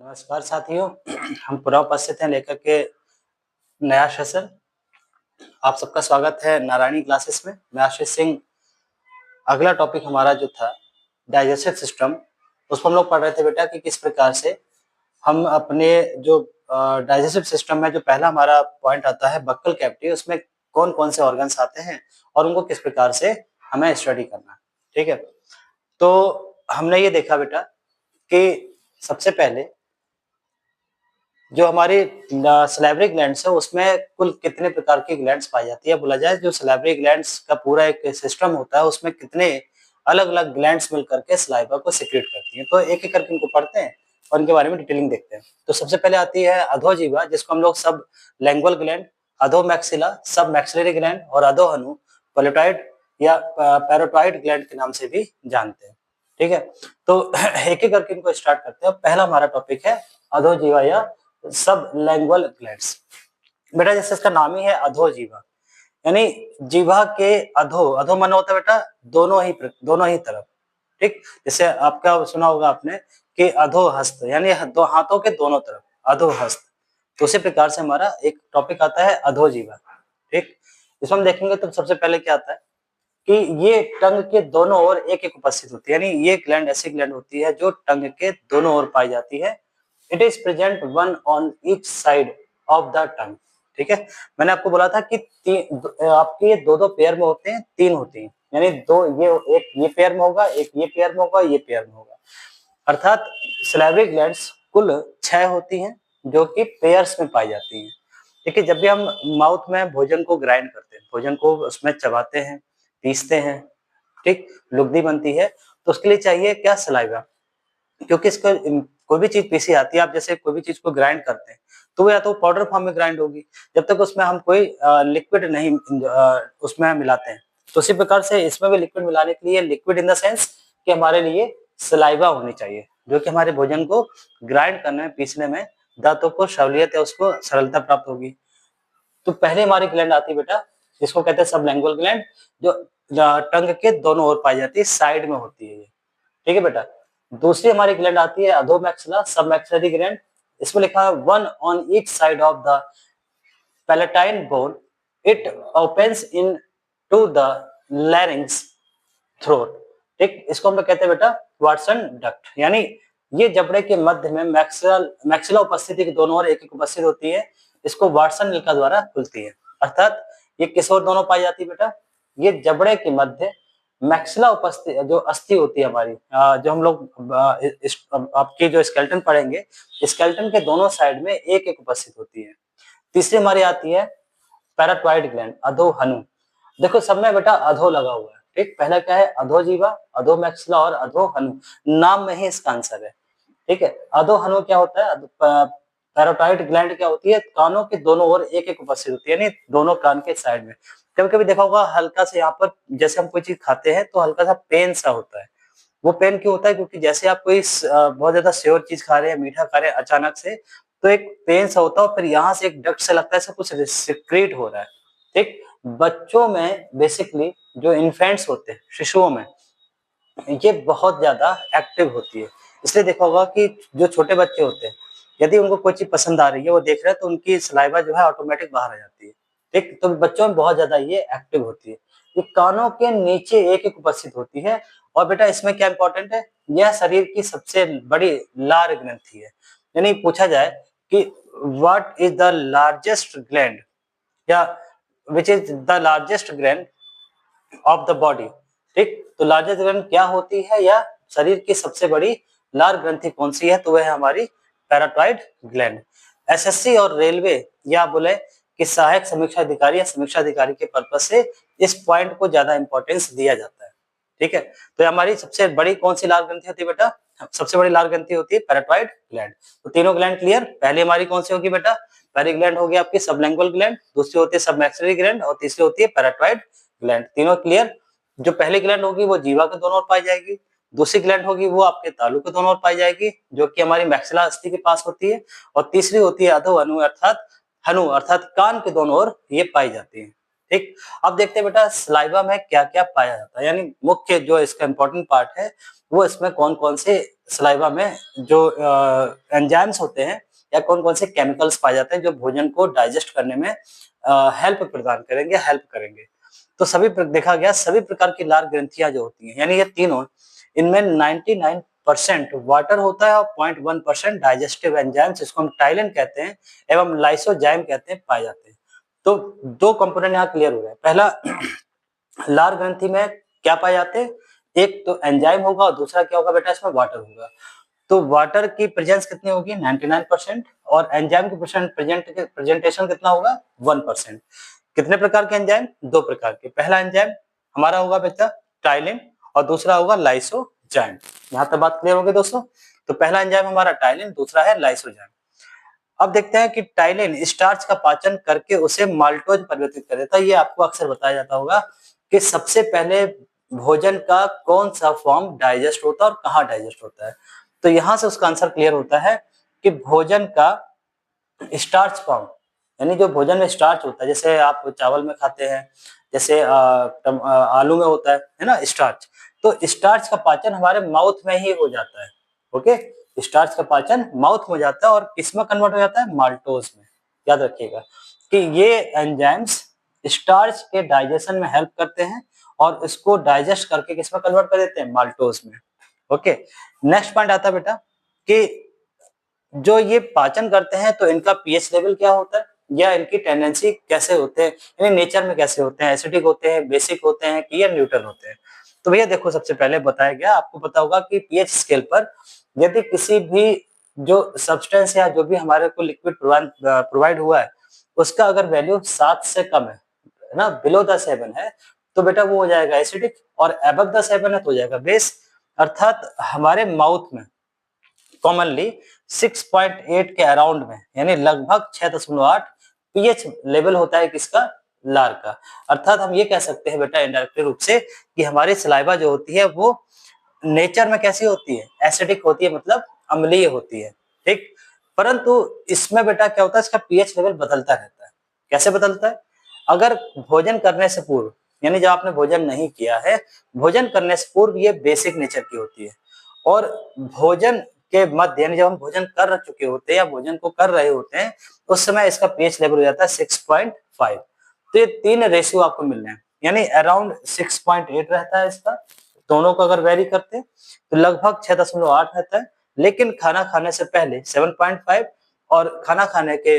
नमस्कार साथियों। हम पुनः उपस्थित हैं लेकर के नया सेशन। आप सबका स्वागत है नारायणी क्लासेस में। मैं आशीष सिंह। अगला टॉपिक हमारा जो था डाइजेस्टिव सिस्टम, उसको हम लोग पढ़ रहे थे बेटा कि किस प्रकार से हम अपने जो डाइजेस्टिव सिस्टम में जो पहला हमारा पॉइंट आता है बक्कल कैविटी, उसमें कौन कौन से ऑर्गन्स आते हैं और उनको किस प्रकार से हमें स्टडी करना है। ठीक है, तो हमने ये देखा बेटा कि सबसे पहले जो हमारी सलाइवरी ग्लैंड्स है उसमें कुल कितने प्रकार की ग्लैंड्स पाई जाती है। बोला जाए जो सलाइवरी ग्लैंड्स का पूरा एक सिस्टम होता है उसमें कितने अलग अलग ग्लैंड्स मिल करके सलाइवा को सिक्रेट करती हैं। तो एक एक करके इनको पढ़ते हैं और इनके बारे में डिटेलिंग देखते हैं। तो सबसे पहले आती है अधोजीवा, जिसको हम लोग सब लैंग्वल ग्लैंड, अधोमैक्सिला, सब मैक्सिलरी ग्लैंड और अधोहनु, पोलिटॉइड या पैरोटॉइड ग्लैंड के नाम से भी जानते हैं। ठीक है, तो एक एक करके इनको स्टार्ट करते हैं। पहला हमारा टॉपिक है अधोजीवा या सब लैंग्वल ग्लैंड्स। बेटा जैसे इसका नाम ही है अधोजीवा, यानी जीवा के अधो, अधो माना होता है बेटा दोनों ही तरफ। ठीक, जैसे आपका सुना होगा आपने कि अधोहस्त, यानी दो हाथों के दोनों तरफ अधोहस्त। तो उसी प्रकार से हमारा एक टॉपिक आता है अधोजीवा। ठीक, इसमें हम देखेंगे तो सबसे पहले क्या आता है कि ये टंग के दोनों ओर एक एक उपस्थित होती है, यानी ये ग्लैंड ऐसी ग्लैंड होती है जो टंग के दोनों ओर पाई जाती है। It is present one on each side of the tongue. ठीक है, मैंने आपको बोला था कि आपके दो दो पेयर में होते हैं, तीन होती हैं, यानी दो ये एक ये पेयर में होगा, एक ये पेयर में होगा, ये पेयर में होगा। अर्थात सलाइवरी ग्लैंड्स कुल 6 होती हैं जो कि पेयर्स में पाई जाती हैं। देखिए जब भी हम माउथ में भोजन को ग्राइंड करते हैं, भोजन को उसमें चबाते हैं, पीसते हैं, ठीक, लुगदी बनती है, तो उसके लिए चाहिए क्या, सलाइवा। क्योंकि इसका कोई भी चीज पीसी आती है, आप जैसे कोई भी चीज को ग्राइंड करते हैं तो वो या तो पाउडर फॉर्म में ग्राइंड होगी जब तक उसमें हम कोई लिक्विड नहीं उसमें मिलाते हैं। तो उसी प्रकार से इसमें भी लिक्विड मिलाने के लिए, लिक्विड इन द सेंस कि हमारे लिए सलाइवा होनी चाहिए जो कि हमारे भोजन को ग्राइंड करने में, पीसने में दांतों को सहूलियत है, उसको सरलता प्राप्त होगी। तो पहले हमारी ग्लैंड आती है बेटा, जिसको कहते हैं सबलैंगुअल ग्लैंड, जो टंग के दोनों ओर पाई जाती है, साइड में होती है ये। ठीक है बेटा, दूसरी हमारी ग्लैंड आती है अधोमैक्सिला, सब मैक्सिलरी ग्लैंड। इसमें लिखा है one on each side of the palatine bone, it opens into the larynx throat. ठीक, इसको हम कहते हैं बेटा वाटसन डक्ट, यानी ये जबड़े के मध्य में मैक्सिला उपस्थिति के दोनों ओर एक एक उपस्थित होती है, इसको वाटसन नलिका द्वारा खुलती है। अर्थात ये किस ओर दोनों पाई जाती है बेटा, ये जबड़े के मध्य मैक्सिला उपस्थित जो अस्थि होती है हमारी, जो हम लोग आपकी जो स्केलेटन पढ़ेंगे, स्केलेटन के दोनों साइड में एक एक उपस्थित होती है। तीसरी हमारी आती है पैराटॉइड ग्लैंड, अधोहनु। देखो सब में बेटा अधो लगा हुआ है। ठीक, पहला क्या है, अधोजीवा, अधोमैक्सिला और अधोहनु, नाम में ही इसका आंसर है। ठीक है, अधोहनु क्या होता है, पैराटॉइड ग्लैंड क्या होती है, कानों के दोनों ओर एक एक उपस्थित होती है, यानी दोनों कान के साइड में। कभी कभी देखा होगा हल्का से यहाँ पर, जैसे हम कोई चीज खाते हैं तो हल्का सा पेन सा होता है। वो पेन क्यों होता है, क्योंकि जैसे आप कोई बहुत ज्यादा श्योर चीज खा रहे हैं, मीठा खा रहे हैं अचानक से, तो एक पेन सा होता है और फिर यहाँ से एक डक्ट से लगता है सब कुछ सिक्रेट हो रहा है। ठीक, बच्चों में बेसिकली जो इन्फेंट्स होते हैं, शिशुओं में ये बहुत ज्यादा एक्टिव होती है। इसलिए देखा होगा कि जो छोटे बच्चे होते हैं, यदि उनको कोई चीज पसंद आ रही है, वो देख रहे हैं, तो उनकी सलाइवा जो है ऑटोमेटिक बाहर आ जाती है। ठीक, तो बच्चों में बहुत ज्यादा ये एक्टिव होती है। ये कानों के नीचे एक एक उपस्थित होती है। और बेटा इसमें क्या इंपॉर्टेंट है, यह शरीर की सबसे बड़ी लार ग्रंथि है। यानी पूछा जाए कि what is the largest gland, या which is the largest gland of the body. ठीक, तो लार्जेस्ट ग्लैंड क्या होती है, या शरीर की सबसे बड़ी लार ग्रंथि कौन सी है, तो वह है हमारी पैराटॉइड ग्लैंड। एसएससी और रेलवे या बोले कि सहायक समीक्षा अधिकारी या समीक्षा अधिकारी के पर्पज से इस पॉइंट को ज्यादा इंपॉर्टेंस दिया जाता है। ठीक है, तो हमारी सबसे बड़ी कौन सी लार ग्रंथि होती है बेटा, सबसे बड़ी लार ग्रंथि होती है पैराटॉइड ग्लैंड। तो तीनों ग्लैंड क्लियर। पहली हमारी कौन सी होगी बेटा, पहली ग्लैंड होगी आपकी सबलैंगुअल ग्लैंड, दूसरी होती है सबमैक्सिलरी ग्लैंड और तीसरी होती है पैराटॉइड ग्लैंड। तीनों क्लियर। जो पहली ग्लैंड होगी वो जीवा के दोनों ओर पाई जाएगी, दूसरी ग्लैंड होगी वो आपके तालु के दोनों ओर पाई जाएगी जो कि हमारी मैक्सिला अस्थि के पास होती है, और तीसरी होती है अधो अनु अर्थात हनु अर्थात कान के दोनों ओर ये पाई जाती है। ठीक। अब देखते हैं बेटा सलाइवा में क्या क्या पाया जाता है, यानी मुख्य जो इसका इंपॉर्टेंट पार्ट है वो इसमें कौन कौन से सलाइवा में जो एंजाइम्स होते हैं या कौन कौन से केमिकल्स पाए जाते हैं जो भोजन को डाइजेस्ट करने में हेल्प प्रदान करेंगे, हेल्प करेंगे। तो देखा गया सभी प्रकार की लार ग्रंथियां जो होती हैं, यानी ये तीनों, इनमें 99% वाटर होता है और 0.1% डाइजेस्टिव एंजाइम्स, जिसको हम टाइलिन कहते हैं, एवं लाइसोजाइम कहते हैं, पाए जाते हैं। तो दो कंपोनेंट यहाँ क्लियर हो गए। पहला, लार ग्रंथि में क्या पाए जाते हैं, एक तो एंजाइम होगा और दूसरा क्या होगा बेटा, इसमें वाटर होगा। तो वाटर की प्रेजेंस कितनी होगी, 99%, और एंजाइम की प्रेजेंटेशन कितना होगा, 1%। कितने प्रकार के एंजाइम, दो प्रकार के। पहला एंजाइम हमारा होगा बेटा टाइलिन और दूसरा होगा लाइसोजाइम। यहाँ तक बात क्लियर होगी दोस्तों। तो पहला एंजाइम हमारा टाइलिन, दूसरा है लाइसोजाइम। अब देखते हैं कि टाइलिन स्टार्च का पाचन करके उसे माल्टोज परिवर्तित कर देता है। ये आपको अक्सर बताया जाता होगा कि सबसे पहले भोजन का कौन सा फॉर्म डाइजेस्ट होता है और कहाँ डाइजेस्ट होता है। तो यहाँ से उसका आंसर क्लियर होता है कि भोजन का स्टार्च फॉर्म, यानी जो भोजन में स्टार्च होता है, जैसे आप चावल में खाते हैं, जैसे आलू में होता है ना स्टार्च। तो स्टार्च का पाचन हमारे माउथ में ही हो जाता है। ओके, स्टार्च का पाचन माउथ में हो जाता है और किसमें कन्वर्ट हो जाता है, माल्टोज में। याद रखिएगा कि ये एंजाइम्स स्टार्च के डाइजेशन में हेल्प करते हैं और इसको डाइजेस्ट करके किसमें कन्वर्ट कर देते हैं, माल्टोज में। ओके, नेक्स्ट पॉइंट आता है बेटा कि जो ये पाचन करते हैं तो इनका पीएच लेवल क्या होता है या इनकी टेंडेंसी कैसे होते हैं, यानी नेचर में कैसे होते हैं, एसिडिक होते हैं, बेसिक होते हैं कि या न्यूट्रल होते हैं। तो भैया देखो, सबसे पहले बताया गया, आपको पता होगा कि पीएच स्केल पर यदि किसी भी जो सब्सटेंस या जो भी हमारे को लिक्विड प्रोवाइड हुआ है उसका अगर वैल्यू 7 से कम है ना, बिलो द 7 है, तो बेटा वो हो जाएगा एसिडिक, और अबव द 7 है तो हो जाएगा बेस। अर्थात हमारे माउथ में कॉमनली 6.8 के अराउंड में, यानी लगभग 6.8 पीएच लेवल होता है किसका, लार का। अर्थात हम ये कह सकते हैं बेटा इनडायरेक्ट रूप से कि हमारी सलाइवा जो होती है वो नेचर में कैसी होती है, एसिडिक होती है, मतलब अम्लीय होती है। ठीक, परंतु इसमें बेटा क्या होता है, इसका पीएच लेवल बदलता रहता है। कैसे बदलता है, अगर भोजन करने से पूर्व, यानी जब आपने भोजन नहीं किया है, भोजन करने से पूर्व ये बेसिक नेचर की होती है, और भोजन के मध्य, यानी जब हम भोजन कर चुके होते हैं या भोजन को कर रहे होते हैं, उस समय इसका पीएच लेवल हो जाता है 6.5। तो ये तीन रेशियो आपको मिल रहे हैं, यानी अराउंड 6.8 रहता है इसका, दोनों को अगर वेरी करते हैं तो लगभग 6.8 रहता है। लेकिन खाना खाने से पहले 7.5 और खाना खाने के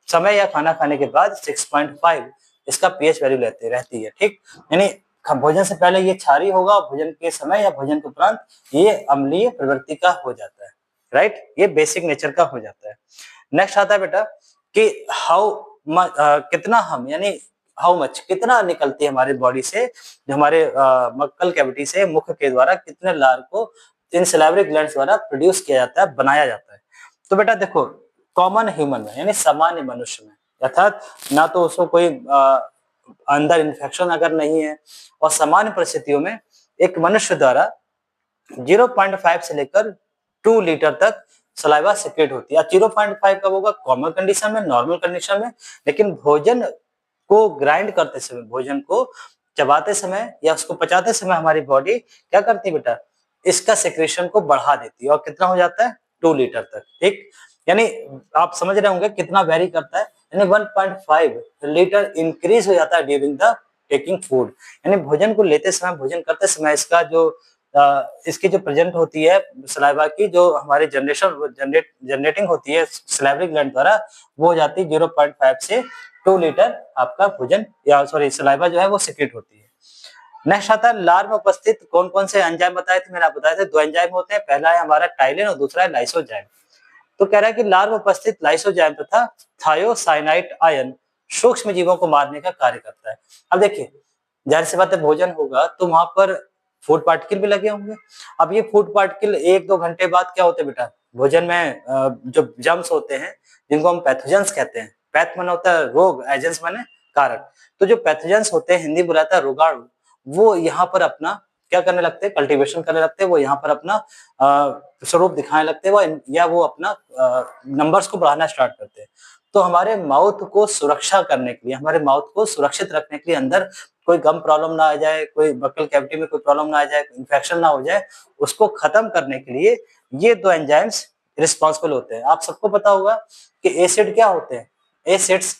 समय या खाना खाने के बाद 6.5 इसका पीएच वैल्यू लेते रहती है। ठीक, यानी भोजन से पहले ये क्षारीय होगा और भोजन के समय या भोजन के उपरांत ये अम्लीय प्रवृत्ति का हो जाता है। राइट, ये बेसिक नेचर का हो जाता है। नेक्स्ट आता है बेटा कि कितना हम, यानी हाउ मच, कितना निकलती है हमारी बॉडी से, जो हमारे मक्कल कैविटी से, मुख के द्वारा कितने लार को इन सलाइवरी ग्लैंड्स द्वारा प्रोड्यूस किया जाता है, बनाया जाता है। तो बेटा देखो, कॉमन ह्यूमन में, यानी सामान्य मनुष्य में, अर्थात ना तो उसको कोई अंदर इन्फेक्शन अगर नहीं है, और सामान्य परिस्थितियों में एक मनुष्य द्वारा 0.5 से लेकर 2 लीटर तक सलाइवा सेक्रेट होती है। 0.5 कब होगा, कॉमन कंडीशन में, नॉर्मल कंडीशन में। लेकिन भोजन को ग्राइंड करते समय, भोजन को चबाते समय या उसको पचाते समय हमारी बॉडी क्या करती है बेटा, इसका सेक्रेशन को बढ़ा देती है, और कितना हो जाता है, 2 लीटर तक। ठीक, यानी आप समझ रहे होंगे कितना वेरी करता है, यानी 1.5 लीटर इंक्रीज हो जाता है ड्यूरिंग द टेकिंग फूड, यानी भोजन को लेते समय, भोजन करते समय इसका जो इसकी जो प्रेजेंट होती है सलाइवा की, जो हमारे जनरेटिंग होती है सलाइवरी ग्लैंड द्वारा, वो हो जाती है 0.5 से 2 लीटर आपका भोजन या सॉरी सलाइवा जो है वो सिक्रेट होती है। नेक्स्ट आता है लार में उपस्थित कौन कौन से एंजाइम बताए थे, मैंने आपको बताया था दो एंजाइम होते हैं, पहला है हमारा टाइलिन और दूसरा है लाइसोजाइम। तो कह रहा है कि लार में उपस्थित लाइसोजाइम तथा थायोसाइनाइट आयन सूक्ष्म जीवों को मारने का कार्य करता है। अब देखिए, जाहिर सी बात है भोजन होगा तो वहां पर फूड पार्टिकल भी लगे होंगे। अब ये फूड पार्टिकल 1-2 घंटे बाद क्या होते हैं बेटा, भोजन में जो जम्स होते हैं जिनको हम पैथोजेंस कहते हैं, पैथ माने होता है रोग, एजेंट्स माने कारक, तो जो पैथोजेंस होते हैं, हिंदी बुलाता है रोगाणु, वो यहाँ पर अपना क्या करने लगते हैं, कल्टीवेशन करने लगते हैं, वो यहाँ पर अपना स्वरूप दिखाने लगते हैं, या वो अपना नंबर्स को बढ़ाना स्टार्ट करते हैं। तो हमारे माउथ को सुरक्षा करने के लिए, हमारे माउथ को सुरक्षित रखने के लिए, अंदर कोई गम प्रॉब्लम ना आ जाए, कोई बक्कल कैविटी में कोई प्रॉब्लम ना आ जाए, इन्फेक्शन ना हो जाए, उसको खत्म करने के लिए ये दो एंजाइम्स रिस्पॉन्सिबल होते हैं। आप सबको पता होगा कि एसिड क्या होते हैं, एसिड्स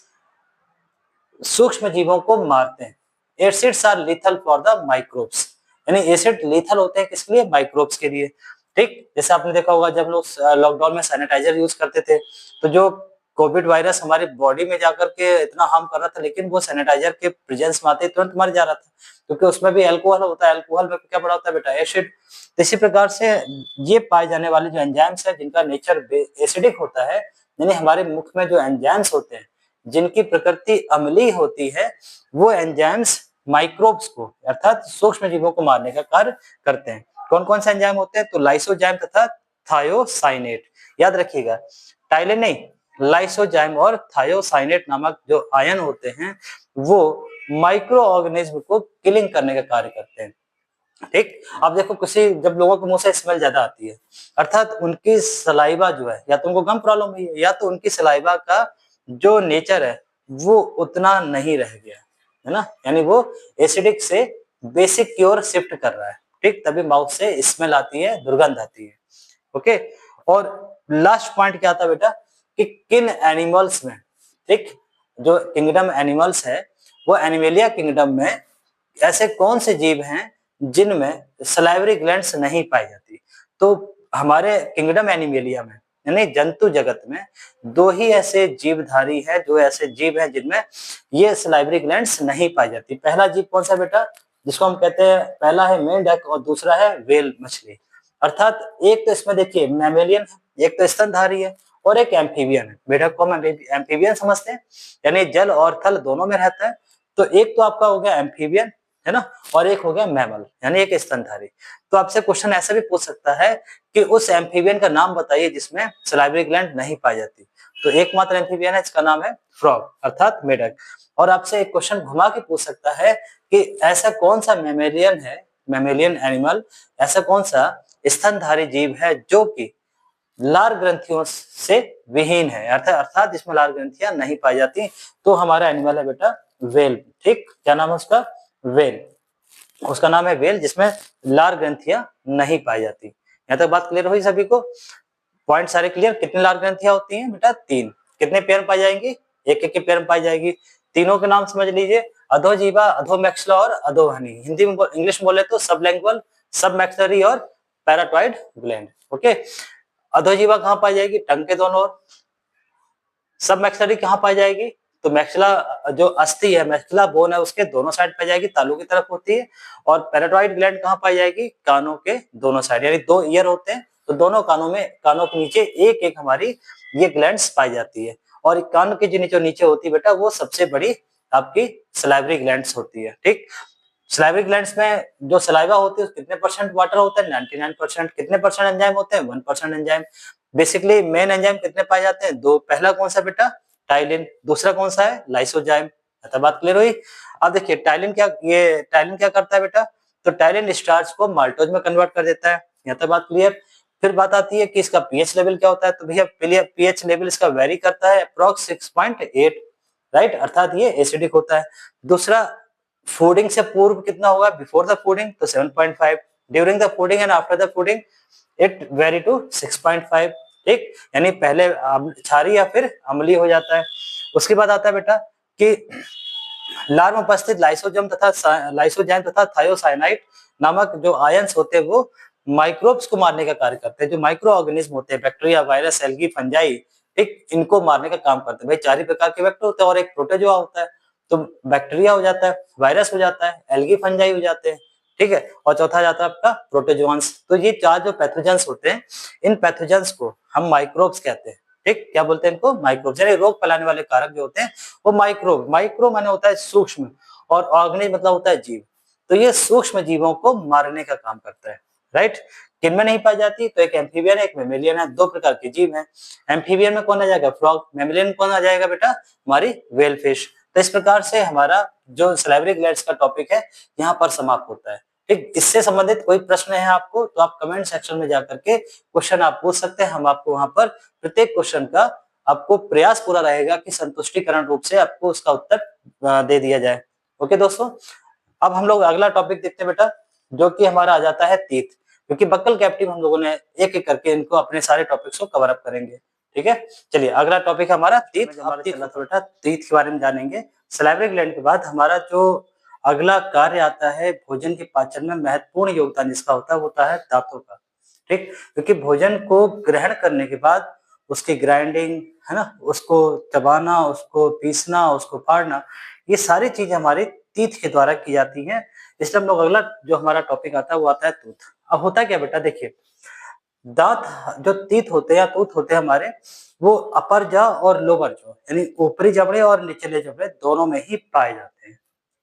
सूक्ष्म जीवों को मारते हैं। Acids are lethal for the microbes, यानी एसिड लीथल होते हैं किसके लिए, माइक्रोब्स के लिए। ठीक, जैसे आपने देखा होगा जब लोग लॉकडाउन में सैनिटाइजर यूज करते थे, तो जो कोविड वायरस हमारी बॉडी में जाकर के इतना हार्म कर रहा था, लेकिन वो सैनिटाइजर के प्रेजेंस में आते तुरंत मर जा रहा था, क्योंकि उसमें भी अल्कोहल होता है। अल्कोहल में क्या बड़ा होता है बेटा, एसिड। तो इसी प्रकार से ये पाए जाने वाले जो एंजाइम्स है जिनका नेचर एसिडिक होता है, यानी हमारे मुख में जो एंजाइम्स होते हैं जिनकी प्रकृति अम्लीय होती है, वो एंजाइम्स माइक्रोब्स को अर्थात सूक्ष्म जीवों को मारने का कार्य करते हैं। कौन कौन से एंजाइम होते हैं, तो लाइसोजाइम तथा थायोसाइनेट। याद रखिएगा, टाइलिन नहीं, लाइसोजाइम और थायोसाइनेट नामक जो आयन होते हैं वो माइक्रो ऑर्गेनिज्म को किलिंग करने का कार्य करते हैं। ठीक, अब देखो किसी जब लोगों के मुंह से स्मेल ज्यादा आती है, अर्थात उनकी सलाइवा जो है, या तो उनको गम प्रॉब्लम हुई है, या तो उनकी सलाइवा का जो नेचर है वो उतना नहीं रह गया है ना, यानी वो एसिडिक से बेसिक की ओर शिफ्ट कर रहा है। ठीक, तभी माउथ से स्मेल आती है, दुर्गंध आती है। ओके, और लास्ट पॉइंट क्या था बेटा, कि किन एनिमल्स में, ठीक, जो किंगडम एनिमल्स है वो एनिमेलिया किंगडम में ऐसे कौन से जीव हैं जिनमें सलाइवरी ग्लैंड्स नहीं पाई जाती। तो हमारे किंगडम एनिमेलिया में, यानी जंतु जगत में, दो ही ऐसे जीवधारी है, जो ऐसे जीव है जिनमें ये सलाइवरी ग्लैंड्स नहीं पाई जाती। पहला जीव कौन सा बेटा, जिसको हम कहते हैं, पहला है मेन डक और दूसरा है व्हेल मछली। अर्थात एक तो इसमें देखिए मैमेलियन है, एक तो स्तनधारी है, और एक एम्फीबियन है। मेढक को हम एम्फीबियन समझते हैं, यानी जल और थल दोनों में रहता है। तो एक तो आपका हो गया एम्फीबियन, है ना, और एक हो गया मैमल, यानी एक स्तनधारी। तो आपसे क्वेश्चन ऐसा भी पूछ सकता है कि उस एम्फीबियन का नाम बताइए जिसमें सलाइवरी ग्लैंड नहीं पाई जाती। तो एकमात्र एम्फीबियन है, इसका नाम है फ्रॉग अर्थात मेढक। और आपसे एक क्वेश्चन घुमा के पूछ सकता है कि ऐसा कौन सा मैमेलियन है, मैमेलियन एनिमल, ऐसा कौन सा स्तनधारी जीव है जो कि लार ग्रंथियों से विहीन है, अर्थात इसमें लार ग्रंथियां नहीं पाई जाती। तो हमारा एनिमल है बेटा वेल। ठीक, क्या नाम है उसका, वेल, उसका नाम है वेल, जिसमें लार ग्रंथियां नहीं पाई जाती। यहाँ तक बात क्लियर हुई सभी को, पॉइंट सारे क्लियर। कितनी लार ग्रंथियां होती हैं बेटा, 3। कितने पेयर में पाई जाएंगी, एक एक के पेयर में पाई जाएगी। तीनों के नाम समझ लीजिए, अधोजीवा, अधोमैक्सिला और अधोहनी। हिंदी में इंग्लिश में बोले तो सबलैंग्युअल, सबमैक्सिलरी और पैराटॉइड ग्लैंड। ओके, अधोजीवा कहाँ पाई जाएगी, टंग के दोनों ओर। सब मैक्सिलरी कहाँ पाई जाएगी, तो मैक्सिला जो अस्थि है, मैक्सिला बोन है, उसके दोनों साइड पाई जाएगी, तालू की तरफ होती है। और पैराटॉइड ग्लैंड कहाँ पाई जाएगी, कानों के दोनों साइड, यानी 2 ईयर होते हैं, तो दोनों कानों में, कानों के नीचे एक एक हमारी ये ग्लैंड्स पाई जाती है। और कान के जो नीचे होती है बेटा, वो सबसे बड़ी आपकी सलाइवरी ग्लैंड्स होती है। ठीक, सलाइवरी ग्लैंड्स में जो सलाइवा होती है कितने परसेंट वाटर होता है, 99%। कितने परसेंट एंजाइम होते हैं, 1% एंजाइम। बेसिकली मेन एंजाइम कितने पाए जाते हैं, 2। पहला कौन सा बेटा, टाइलिन, दूसरा कौन सा है, लाइसोजाइम। बात क्लियर हुई। अब देखिए टाइलिन क्या करता है बेटा, तो टाइलिन स्टार्च को माल्टोज में कन्वर्ट कर देता है। यहाँ तक बात क्लियर। फिर बात आती है कि इसका पीएच लेवल क्या होता है, तो भैया पीएच लेवल इसका वेरी करता है अप्रॉक्स 6.8, राइट, अर्थात ये एसिडिक होता है। दूसरा, फूडिंग से पूर्व कितना होगा, बिफोर द फूडिंग, तो 7.5, during the feeding and after the feeding it vary to 6.5। ठीक, यानी पहले क्षारीय या फिर अम्लीय हो जाता है। उसके बाद आता है बेटा कि लार में उपस्थित लाइसोजाइम तथा थायोसाइनाइड नामक जो आयंस होते हैं वो माइक्रोब्स को मारने का कार्य करते हैं। जो माइक्रो ऑर्गेनिज्म होते हैं, बैक्टीरिया, वायरस, एल्गी, फंजाई, ठीक, इनको मारने का काम करते हैं। भाई 4 ही प्रकार के वेक्टर होते हैं और एक प्रोटोजोआ होता है। तो बैक्टीरिया हो जाता है, वायरस हो जाता है, एल्गी, फंजाई हो जाते हैं, ठीक है, और चौथा जाता है आपका प्रोटोजोआंस। तो ये 4 जो पैथोजेंस होते हैं, इन पैथोजेंस को हम माइक्रोब्स कहते हैं। ठीक, क्या बोलते हैं इनको, माइक्रोब्स, यानी रोग फैलाने वाले कारक जो होते हैं वो माइक्रोब। माइक्रो माने होता है सूक्ष्म, और ऑर्गेनिज्म मतलब होता है जीव। तो ये सूक्ष्म जीवों को मारने का काम करता है, राइट। किनमें नहीं पाई जाती, तो एक एम्फीबियन है, एक मेमेलियन है, 2 प्रकार के जीव हैं। एम्फीबियन में कौन आ जाएगा, फ्रॉग। मेमेलियन कौन आ जाएगा बेटा, हमारी व्हेल फिश। तो इस प्रकार से हमारा जो सलाइवरी ग्लैंड्स का टॉपिक है यहाँ पर समाप्त होता है। ठीक, इससे संबंधित कोई प्रश्न है आपको तो आप कमेंट सेक्शन में जाकर के क्वेश्चन आप पूछ सकते हैं। हम आपको वहां पर प्रत्येक क्वेश्चन का आपको प्रयास पूरा रहेगा कि संतुष्टिकरण रूप से आपको उसका उत्तर दे दिया जाए। ओके दोस्तों, अब हम लोग अगला टॉपिक देखते हैं बेटा, जो कि हमारा आ जाता है तीत, क्योंकि बक्कल कैविटी में हम लोगों ने एक एक करके इनको अपने सारे टॉपिक्स को कवर अप करेंगे। ठीक है, चलिए अगला टॉपिक हमारा तीत। अब बेटा तीत के बारे में जानेंगे। सलाइवरी ग्लैंड के बाद हमारा जो अगला कार्य आता है भोजन के पाचन में महत्वपूर्ण योगदान जिसका होता है वो होता है दांतों का। ठीक, क्योंकि भोजन को ग्रहण करने के बाद उसकी ग्राइंडिंग है ना, उसको चबाना, उसको पीसना, उसको फाड़ना, ये सारी चीजें हमारी तीत के द्वारा की जाती हैं। इसलिए हम लोग अगला जो हमारा टॉपिक आता है वो आता है तूथ। अब होता क्या बेटा, देखिए दांत जो तीत होते हैं या तूथ होते हैं हमारे, वो अपर जॉ और लोअर जॉ यानी ऊपरी जबड़े और निचले जबड़े दोनों में ही पाए जाते हैं।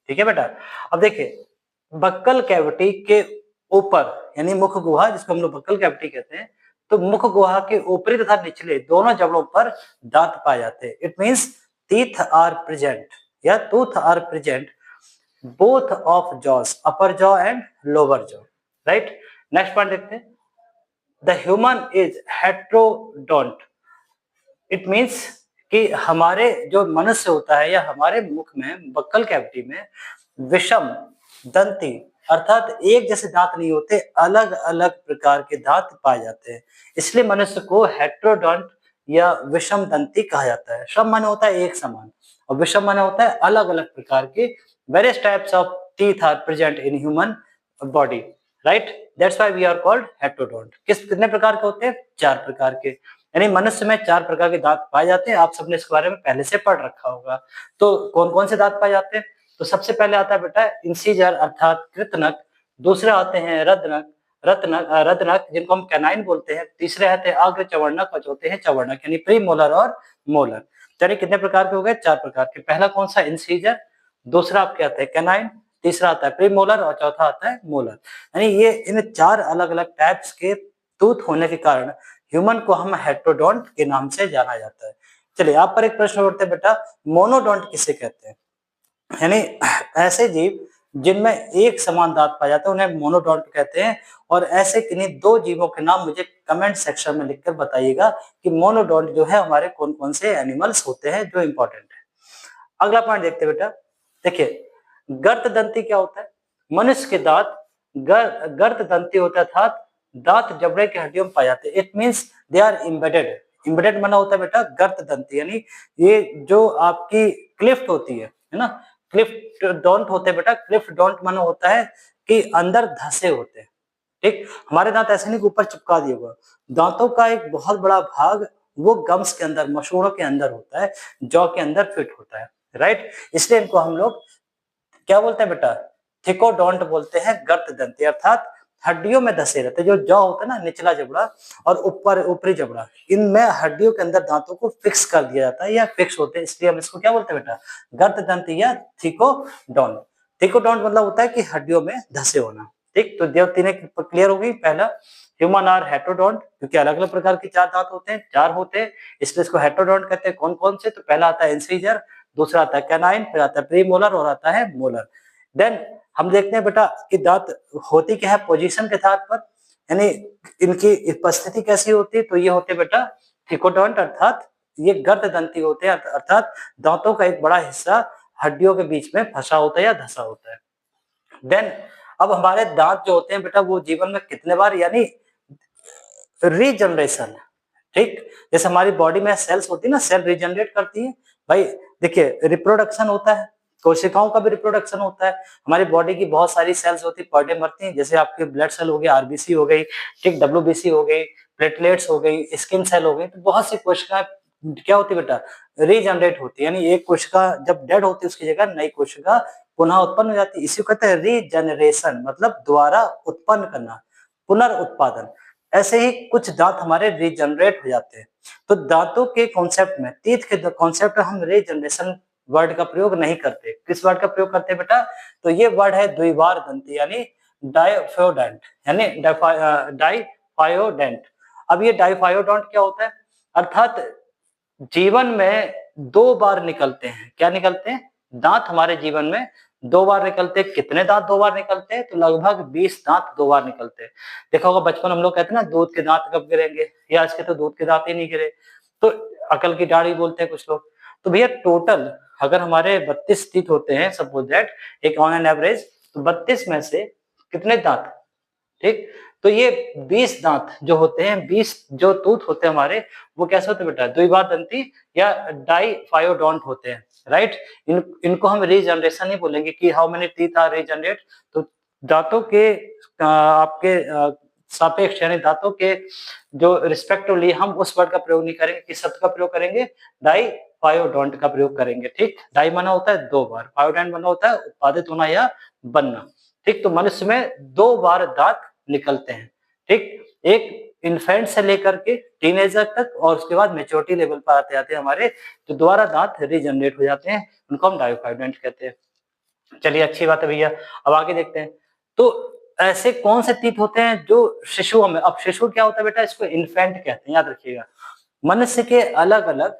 ठीक है बेटा, अब देखिए बक्कल कैविटी के ऊपर यानी मुख गुहा जिसको हम लोग बक्कल कैविटी कहते हैं, तो मुख गुहा के ऊपरी तथा निचले दोनों जबड़ों पर दांत पाए जाते हैं। It means teeth are present या tooth are present both of jaws, upper jaw and lower jaw. Right, next point देखते हैं। The human is heterodont. It means कि हमारे जो मनुष्य होता है या हमारे मुख में बक्कल कैविटी में विषम दंती अर्थात एक जैसे दांत नहीं होते, अलग अलग प्रकार के दांत पाए जाते हैं। इसलिए मनुष्य को हेट्रोडोंट या विषम दंती कहा जाता है। सम माने होता है एक समान और विषम माने होता है अलग अलग प्रकार के। Various types of teeth are present in human body. Right, that's why we are called heterodont. कितने प्रकार के होते हैं? 4 प्रकार के, यानी मनुष्य में 4 प्रकार के दांत पाए जाते हैं। आप सबने इसके बारे में पहले से पढ़ रखा होगा। तो कौन कौन से दांत पाए जाते हैं? तो सबसे पहले आता है बेटा इंसीजर अर्थात कृतनक, दूसरे आते हैं रत्नक जिनको हम कैनाइन बोलते हैं, तीसरे आते हैं अग्र चवर्णक और चौथे हैं चवर्णक यानी प्री मोलर और मोलर। चलिए कितने प्रकार के हो गए? 4 प्रकार के। पहला कौन सा? इंसीजर, दूसरा आपके आता है कैनाइन, तीसरा आता है प्री मोलर और चौथा आता है मोलर। यानी ये इन 4 अलग अलग टाइप्स के टूथ होने के कारण ह्यूमन को हम हेट्रोडोंट के नाम से जाना जाता है। चलिए आप पर एक प्रश्न उठते हैं बेटा, मोनोडोंट किसे कहते हैं? यानी ऐसे जीव जिनमें एक समान दांत पाए जाते हैं उन्हें मोनोडोंट कहते हैं। और ऐसे किन्हीं 2 जीवों के नाम मुझे कमेंट सेक्शन में लिखकर बताइएगा कि मोनोडोंट जो है हमारे कौन कौन से एनिमल्स होते हैं जो इंपॉर्टेंट है। अगला पॉइंट देखते हैं बेटा, देखिए गर्त दंती क्या होता है? मनुष्य के दांत गर्त दंती होता है अर्थात दांत जबड़े की हड्डियों में पाए जाते हैं। It means they are embedded. Embedded माना होता है बेटा गर्त दंती, यानी ये जो आपकी क्लिफ्ट होती है ना, क्लिफ्ट डोंट होते बेटा। क्लिफ्ट डोंट माना होता है कि अंदर धसे होते हैं। ठीक, हमारे दांत ऐसे नहीं ऊपर चिपका दिए होगा। दांतों का एक बहुत बड़ा भाग वो गम्स के अंदर, मसूड़ों के अंदर होता है, जॉ के अंदर फिट होता है। राइट, इसलिए इनको हम लोग क्या बोलते हैं बेटा? थिकोडोंट बोलते हैं गर्त दंती, अर्थात हड्डियों में धसे रहते। जो जॉ होता है ना, निचला जबड़ा और ऊपर ऊपरी जबड़ा, इनमें हड्डियों के अंदर दांतों को फिक्स कर दिया जाता है या फिक्स होते हैं, इसलिए हम इसको क्या बोलते हैं बेटा? गर्त दंती या थिकोडोंट। थिकोडोंट मतलब होता है कि हड्डियों में धसे होना। ठीक, तो देव तीन क्लियर हो गई। पहला ह्यूमन आर हेट्रोडोंट, क्योंकि अलग अलग प्रकार के 4 दांत होते हैं, 4 होते हैं, इसलिए इसको हेट्रोडोंट कहते हैं। कौन कौन से? तो पहला आता है इंसीजर, दूसरा आता है कैनाइन, फिर आता है प्रीमोलर और आता है मोलर। देन हम देखते हैं बेटा कि दांत होती क्या है पोजीशन के आधार पर, यानी इनकी उपस्थिति कैसी होती है? तो ये होते बेटा थिकोडोंट, अर्थात ये गर्त दंती होते हैं, अर्थात दांतों का एक बड़ा हिस्सा हड्डियों के बीच में फंसा होता है या धसा होता है। देन अब हमारे दांत जो होते हैं बेटा वो जीवन में कितने बार यानी रीजनरेशन, ठीक, जैसे हमारी बॉडी में सेल्स होती है ना, सेल रीजनरेट करती है भाई। देखिए रिप्रोडक्शन होता है, कोशिकाओं का भी रिप्रोडक्शन होता है। हमारी बॉडी की बहुत सारी सेल्स होती है, पर डे मरती हैं, जैसे आपके ब्लड सेल हो गए, आरबीसी हो गई, ठीक, डब्ल्यूबीसी हो गई, प्लेटलेट्स हो गई, स्किन सेल हो गई, तो बहुत सी कोशिकाएं क्या होती है बेटा? रीजनरेट होती है, यानी एक कोशिका जब डेड होती है उसकी जगह नई कोशिका पुनः उत्पन्न हो जाती है। इसी को कहते हैं रीजनरेशन, मतलब दोबारा उत्पन्न करना, पुनर्उत्पादन। ऐसे ही कुछ दांत हमारे रीजनरेट हो जाते हैं। तो दांतों के कॉन्सेप्ट में, टीथ के कॉन्सेप्ट में हम रीजनरेशन वर्ड का प्रयोग नहीं करते। किस वर्ड का प्रयोग करते हैं बेटा? तो ये वर्ड है द्विवार दंती यानी डाइफायोडेंट, यानी डाइफायोडेंट। अब ये डाइफायोडेंट क्या होता है? अर्थात जीवन में 2 बार निकलते हैं। क्या निकलते हैं? दांत हमारे जीवन में 2 बार निकलते हैं। कितने दांत 2 बार निकलते हैं? तो लगभग 20 दांत 2 बार निकलते हैं। देखा होगा बचपन हम लोग कहते हैं ना दूध के दांत कब गिरेंगे, या इसके तो दूध के दांत ही नहीं गिरे। तो अकल की दाढ़ी बोलते हैं कुछ लोग। तो भैया टोटल अगर हमारे 32 टीथ होते हैं, सपोज दैट एक ऑन एन एवरेज, तो 32 में से कितने दांत, ठीक, तो ये 20 दांत जो होते हैं, 20 जो टूथ होते हैं हमारे, वो कैसे होते हैं बेटा, द्विबाद दंती या डाइफायोडोंट होते हैं, राइट। इनको हम रीजनरेशन ही बोलेंगे कि how many teeth are regenerate. तो दांतों के आपके सापेक्ष यानी दांतों के जो रिस्पेक्टिवली हम उस वर्ड का प्रयोग नहीं करेंगे, किस शब्द का प्रयोग करेंगे, डाइफायोडोंट का प्रयोग करेंगे, ठीक। डाई माना होता है 2 बार, फायोडोंट माना होता है उत्पादित होना या बनना, ठीक। तो मनुष्य में 2 बार दांत निकलते हैं, ठीक। एक इन्फेंट से लेकर के टीनेजर तक, और उसके बाद मेच्योरिटी लेवल पर आते आते हमारे जो दोबारा दांत रीजनरेट हो जाते हैं, उनको हम डाइफायोडोंट कहते हैं। चलिए अच्छी बात है भैया, अब आगे देखते हैं। तो ऐसे कौन से टीथ होते हैं जो शिशुओं में, अब शिशु क्या होता है बेटा, इसको इन्फेंट कहते हैं, याद रखिएगा। मनुष्य के अलग अलग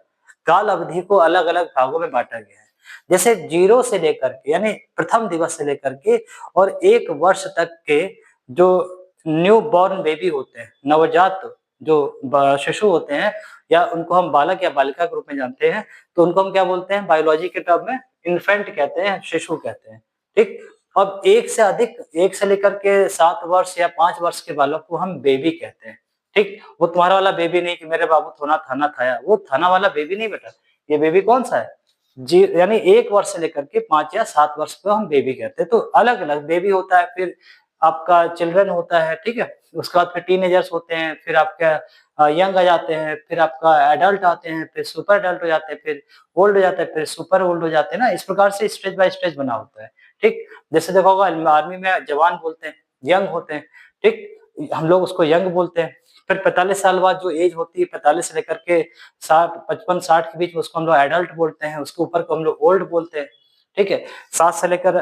काल अवधि को अलग अलग भागों में बांटा गया है। जैसे 0 से लेकर के यानी प्रथम दिवस से लेकर के और 1 वर्ष तक के जो न्यू बॉर्न बेबी होते हैं, नवजात जो शिशु होते हैं, या उनको हम बालक या बालिका के रूप में जानते हैं, तो उनको हम क्या बोलते हैं बायोलॉजी के टर्म में, इन्फेंट कहते हैं, शिशु कहते हैं, ठीक। अब 1 से अधिक, 1 से लेकर के 7 वर्ष या 5 वर्ष के बालक को हम बेबी कहते हैं, ठीक। वो तुम्हारा वाला बेबी नहीं कि मेरे बाबू थोना थाना खाया, वो थाना वाला बेबी नहीं बेटा। ये बेबी कौन सा है जी, यानी 1 वर्ष से लेकर के 5 या 7 वर्ष को हम बेबी कहते हैं। तो अलग अलग बेबी होता है, फिर आपका चिल्ड्रन होता है, ठीक है। उसके बाद फिर टीनेजर्स होते हैं, फिर आपका यंग आ जाते हैं, फिर आपका एडल्ट आते हैं, फिर सुपर एडल्ट हो जाते हैं, फिर ओल्ड हो जाते हैं, फिर सुपर ओल्ड हो जाते हैं ना। इस प्रकार से स्टेज बाय स्टेज बना होता है, ठीक। जैसे देखा होगा आर्मी में जवान बोलते हैं, यंग होते हैं, ठीक, हम लोग उसको यंग बोलते हैं। फिर 45 साल बाद जो एज होती है, 45 से लेकर के 60, 55-60 के बीच में, उसको हम लोग एडल्ट बोलते हैं, उसके ऊपर को हम लोग ओल्ड बोलते हैं, ठीक है। 7 से लेकर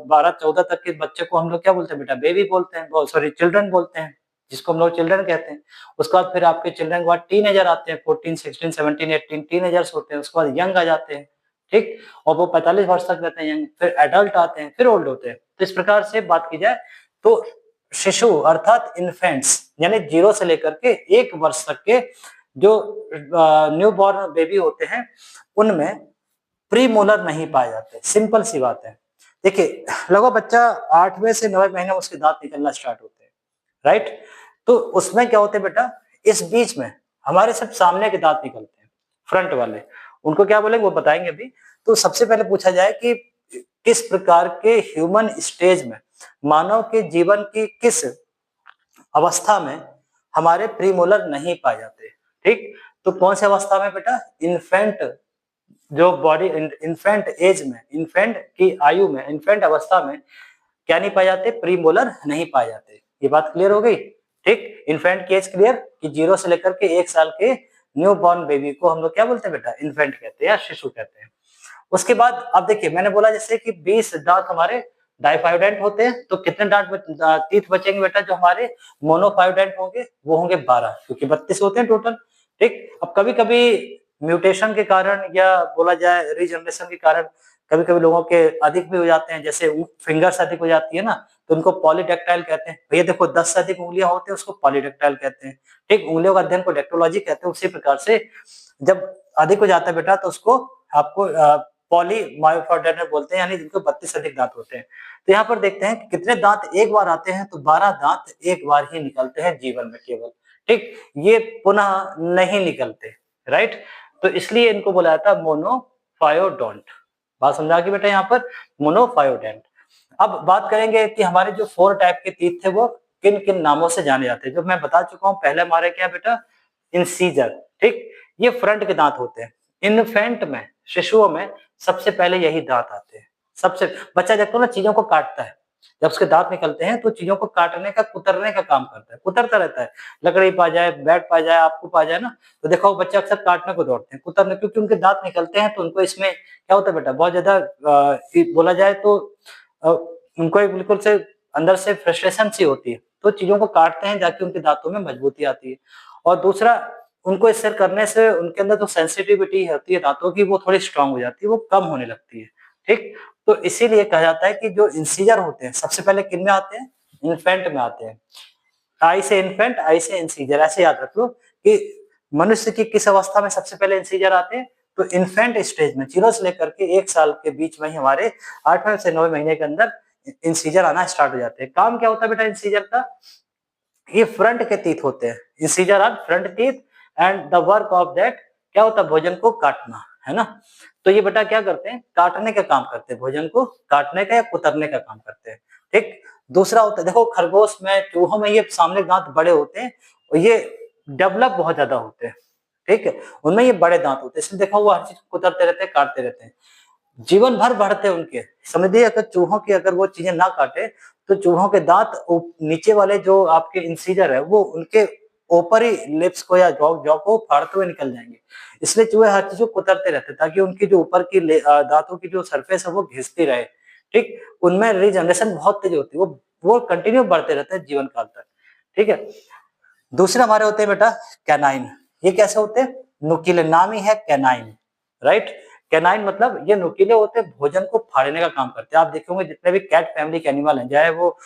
12-14 तक के बच्चे को हम लोग क्या बोलते हैं बेटा, बेबी बोलते हैं, सॉरी चिल्ड्रन बोलते हैं, जिसको हम लोग चिल्ड्रन कहते हैं। उसके बाद फिर आपके चिल्ड्रन के बाद टीनेजर आते हैं, 14, 16, 17, 18 टीनेजर्स होते हैं। उसके बाद यंग आ जाते हैं, ठीक, और वो 45 वर्ष तक रहते हैं यंग। फिर एडल्ट आते हैं, फिर ओल्ड होते हैं। तो इस प्रकार से बात की जाए तो शिशु अर्थात इन्फेंट्स यानी 0 से लेकर के 1 वर्ष तक के जो न्यू बॉर्न बेबी होते हैं, उनमें प्री मोलर नहीं पाए जाते। सिंपल सी बात है। देखिए लगभग बच्चा 8वें से 9वें महीने में उसके दांत निकलना स्टार्ट होते हैं, राइट। तो उसमें क्या होते हैं बेटा, इस बीच में हमारे सिर्फ सामने के दांत निकलते हैं, फ्रंट वाले, उनको क्या बोलेंगे वो बताएंगे अभी। तो सबसे पहले पूछा जाए कि किस प्रकार के ह्यूमन स्टेज में, मानव के जीवन की किस अवस्था में हमारे प्रीमोलर नहीं पाए जाते, ठीक। तो कौन सी अवस्था में बेटा, इन्फेंट जो बॉडी, इन्फेंट एज में, इन्फेंट की आयु में, इन्फेंट अवस्था में क्या नहीं पाए जाते, प्रीमोलर नहीं पाए जाते। ये बात क्लियर हो गई, ठीक। इन्फेंट की एज क्लियर कि 0 से लेकर के 1 साल के न्यू बॉर्न बेबी को हम लोग क्या बोलते हैं बेटा, इन्फेंट कहते हैं या शिशु कहते हैं। उसके बाद अब देखिए मैंने बोला जैसे कि 20 दांत हमारे डाइफायोडेंट होते हैं, तो कितने टीथ बचेंगे बेटा जो हमारे मोनोफायोडेंट होंगे, वो होंगे 12, क्योंकि 32 होते हैं टोटल, ठीक। अब कभी कभी म्यूटेशन के कारण या बोला जाए रीजनरेशन के कारण कभी कभी लोगों के अधिक भी हो जाते हैं, जैसे फिंगर्स अधिक हो जाती है ना, तो उनको पॉलीडेक्टाइल कहते हैं। भैया देखो 10 से अधिक उंगलियां होती है उसको पॉलीडेक्टाइल कहते हैं, ठीक। उंगलियों का अध्ययन को डेक्टोलॉजी कहते हैं। उसी प्रकार से जब अधिक हो जाता है बेटा तो उसको आपको पॉलीमायोफॉर्डेनर बोलते हैं, यानी जिनको 32 अधिक दांत होते हैं। तो यहाँ पर देखते हैं कि कितने दांत एक बार आते हैं, तो 12 दांत एक बार ही निकलते हैं जीवन में केवल, ठीक। ये पुनः नहीं निकलते, राइट। तो इसलिए इनको बोला जाता है मोनोफायोडोंट। बात समझा कि बेटा यहाँ पर मोनोफायोडेंट। अब बात करेंगे कि हमारे जो 4 टाइप के टीथ थे वो किन किन नामों से जाने जाते हैं, जो मैं बता चुका हूँ। पहले हमारे क्या बेटा, इंसीजर, ठीक, ये फ्रंट के दांत होते हैं। इन्फेंट में, शिशुओं में सबसे पहले यही दांत आते हैं। सबसे बच्चा देखो ना चीजों को काटता है, जब उसके दांत निकलते हैं तो चीजों को काटने का, कुतरने का काम करता है, कुतरता रहता है। लकड़ी पा जाए, बैट पा जाए, आपको पा जाए ना, तो देखो बच्चे अक्सर काटने को दौड़ते हैं, कुतरने, क्योंकि उनके दांत निकलते हैं तो उनको इसमें क्या होता है बेटा, बहुत ज्यादा बोला जाए तो अ, उनको एक बिल्कुल से अंदर से फ्रस्ट्रेशन सी होती है, तो चीजों को काटते हैं जाके उनके दांतों में मजबूती आती है। और दूसरा, उनको इससे करने से उनके अंदर जो सेंसिटिविटी होती है दांतों की, वो थोड़ी स्ट्रांग हो जाती है, वो कम होने लगती है, ठीक। तो इसीलिए कहा जाता है कि जो इंसीजर होते हैं सबसे पहले किन में आते हैं, इन्फेंट में आते हैं। आई से इन्फेंट, आई से इंसीजर, ऐसे याद रख लो कि मनुष्य की किस अवस्था में सबसे पहले इंसीजर आते हैं? तो इन्फेंट स्टेज में 0 से लेकर के 1 साल के बीच में ही हमारे 8वें से 9वें महीने के अंदर इंसीजर आना स्टार्ट हो जाते हैं। काम क्या होता है बेटा इंसीजर का? ये फ्रंट के टीथ होते हैं। Incisor are front teeth and the work of that क्या होता है? भोजन को काटना, है ना। तो ये बेटा क्या करते हैं? काटने का काम करते हैं, भोजन को काटने का या कुतरने का काम करते हैं। ठीक। दूसरा होता है, देखो खरगोश में, चूहों में ये सामने दांत बड़े होते हैं और ये डेवलप बहुत ज्यादा होते हैं। ठीक है, उनमें ये बड़े दांत होते हैं, इसलिए देखा वो हर चीज कुतरते रहते हैं, काटते रहते हैं, जीवन भर बढ़ते हैं उनके। समझिए अगर चूहों की अगर वो चीजें ना काटे तो चूहों के दांत नीचे वाले जो आपके इंसीजर है वो उनके ऊपर ही लिप्स को या जॉ को फाड़ते हुए निकल जाएंगे। इसलिए चूहे हर चीज को कुतरते रहते हैं ताकि उनकी जो ऊपर की दांतों की जो सरफेस है वो घिसती रहे। ठीक, उनमें रीजनरेशन बहुत तेज होती है, वो कंटिन्यू बढ़ते रहते हैं जीवन काल तक। ठीक है, दूसरे हमारे होते हैं बेटा कैनाइन। ये कैसे होते हैं? नुकीले, नाम ही है कैनाइन, राइट। कैनाइन मतलब ये नुकीले होते हैं, भोजन को फाड़ने का काम करते हैं। आप देखेंगे जितने भी कैट फैमिली के एनिमल हैं, चाहे वो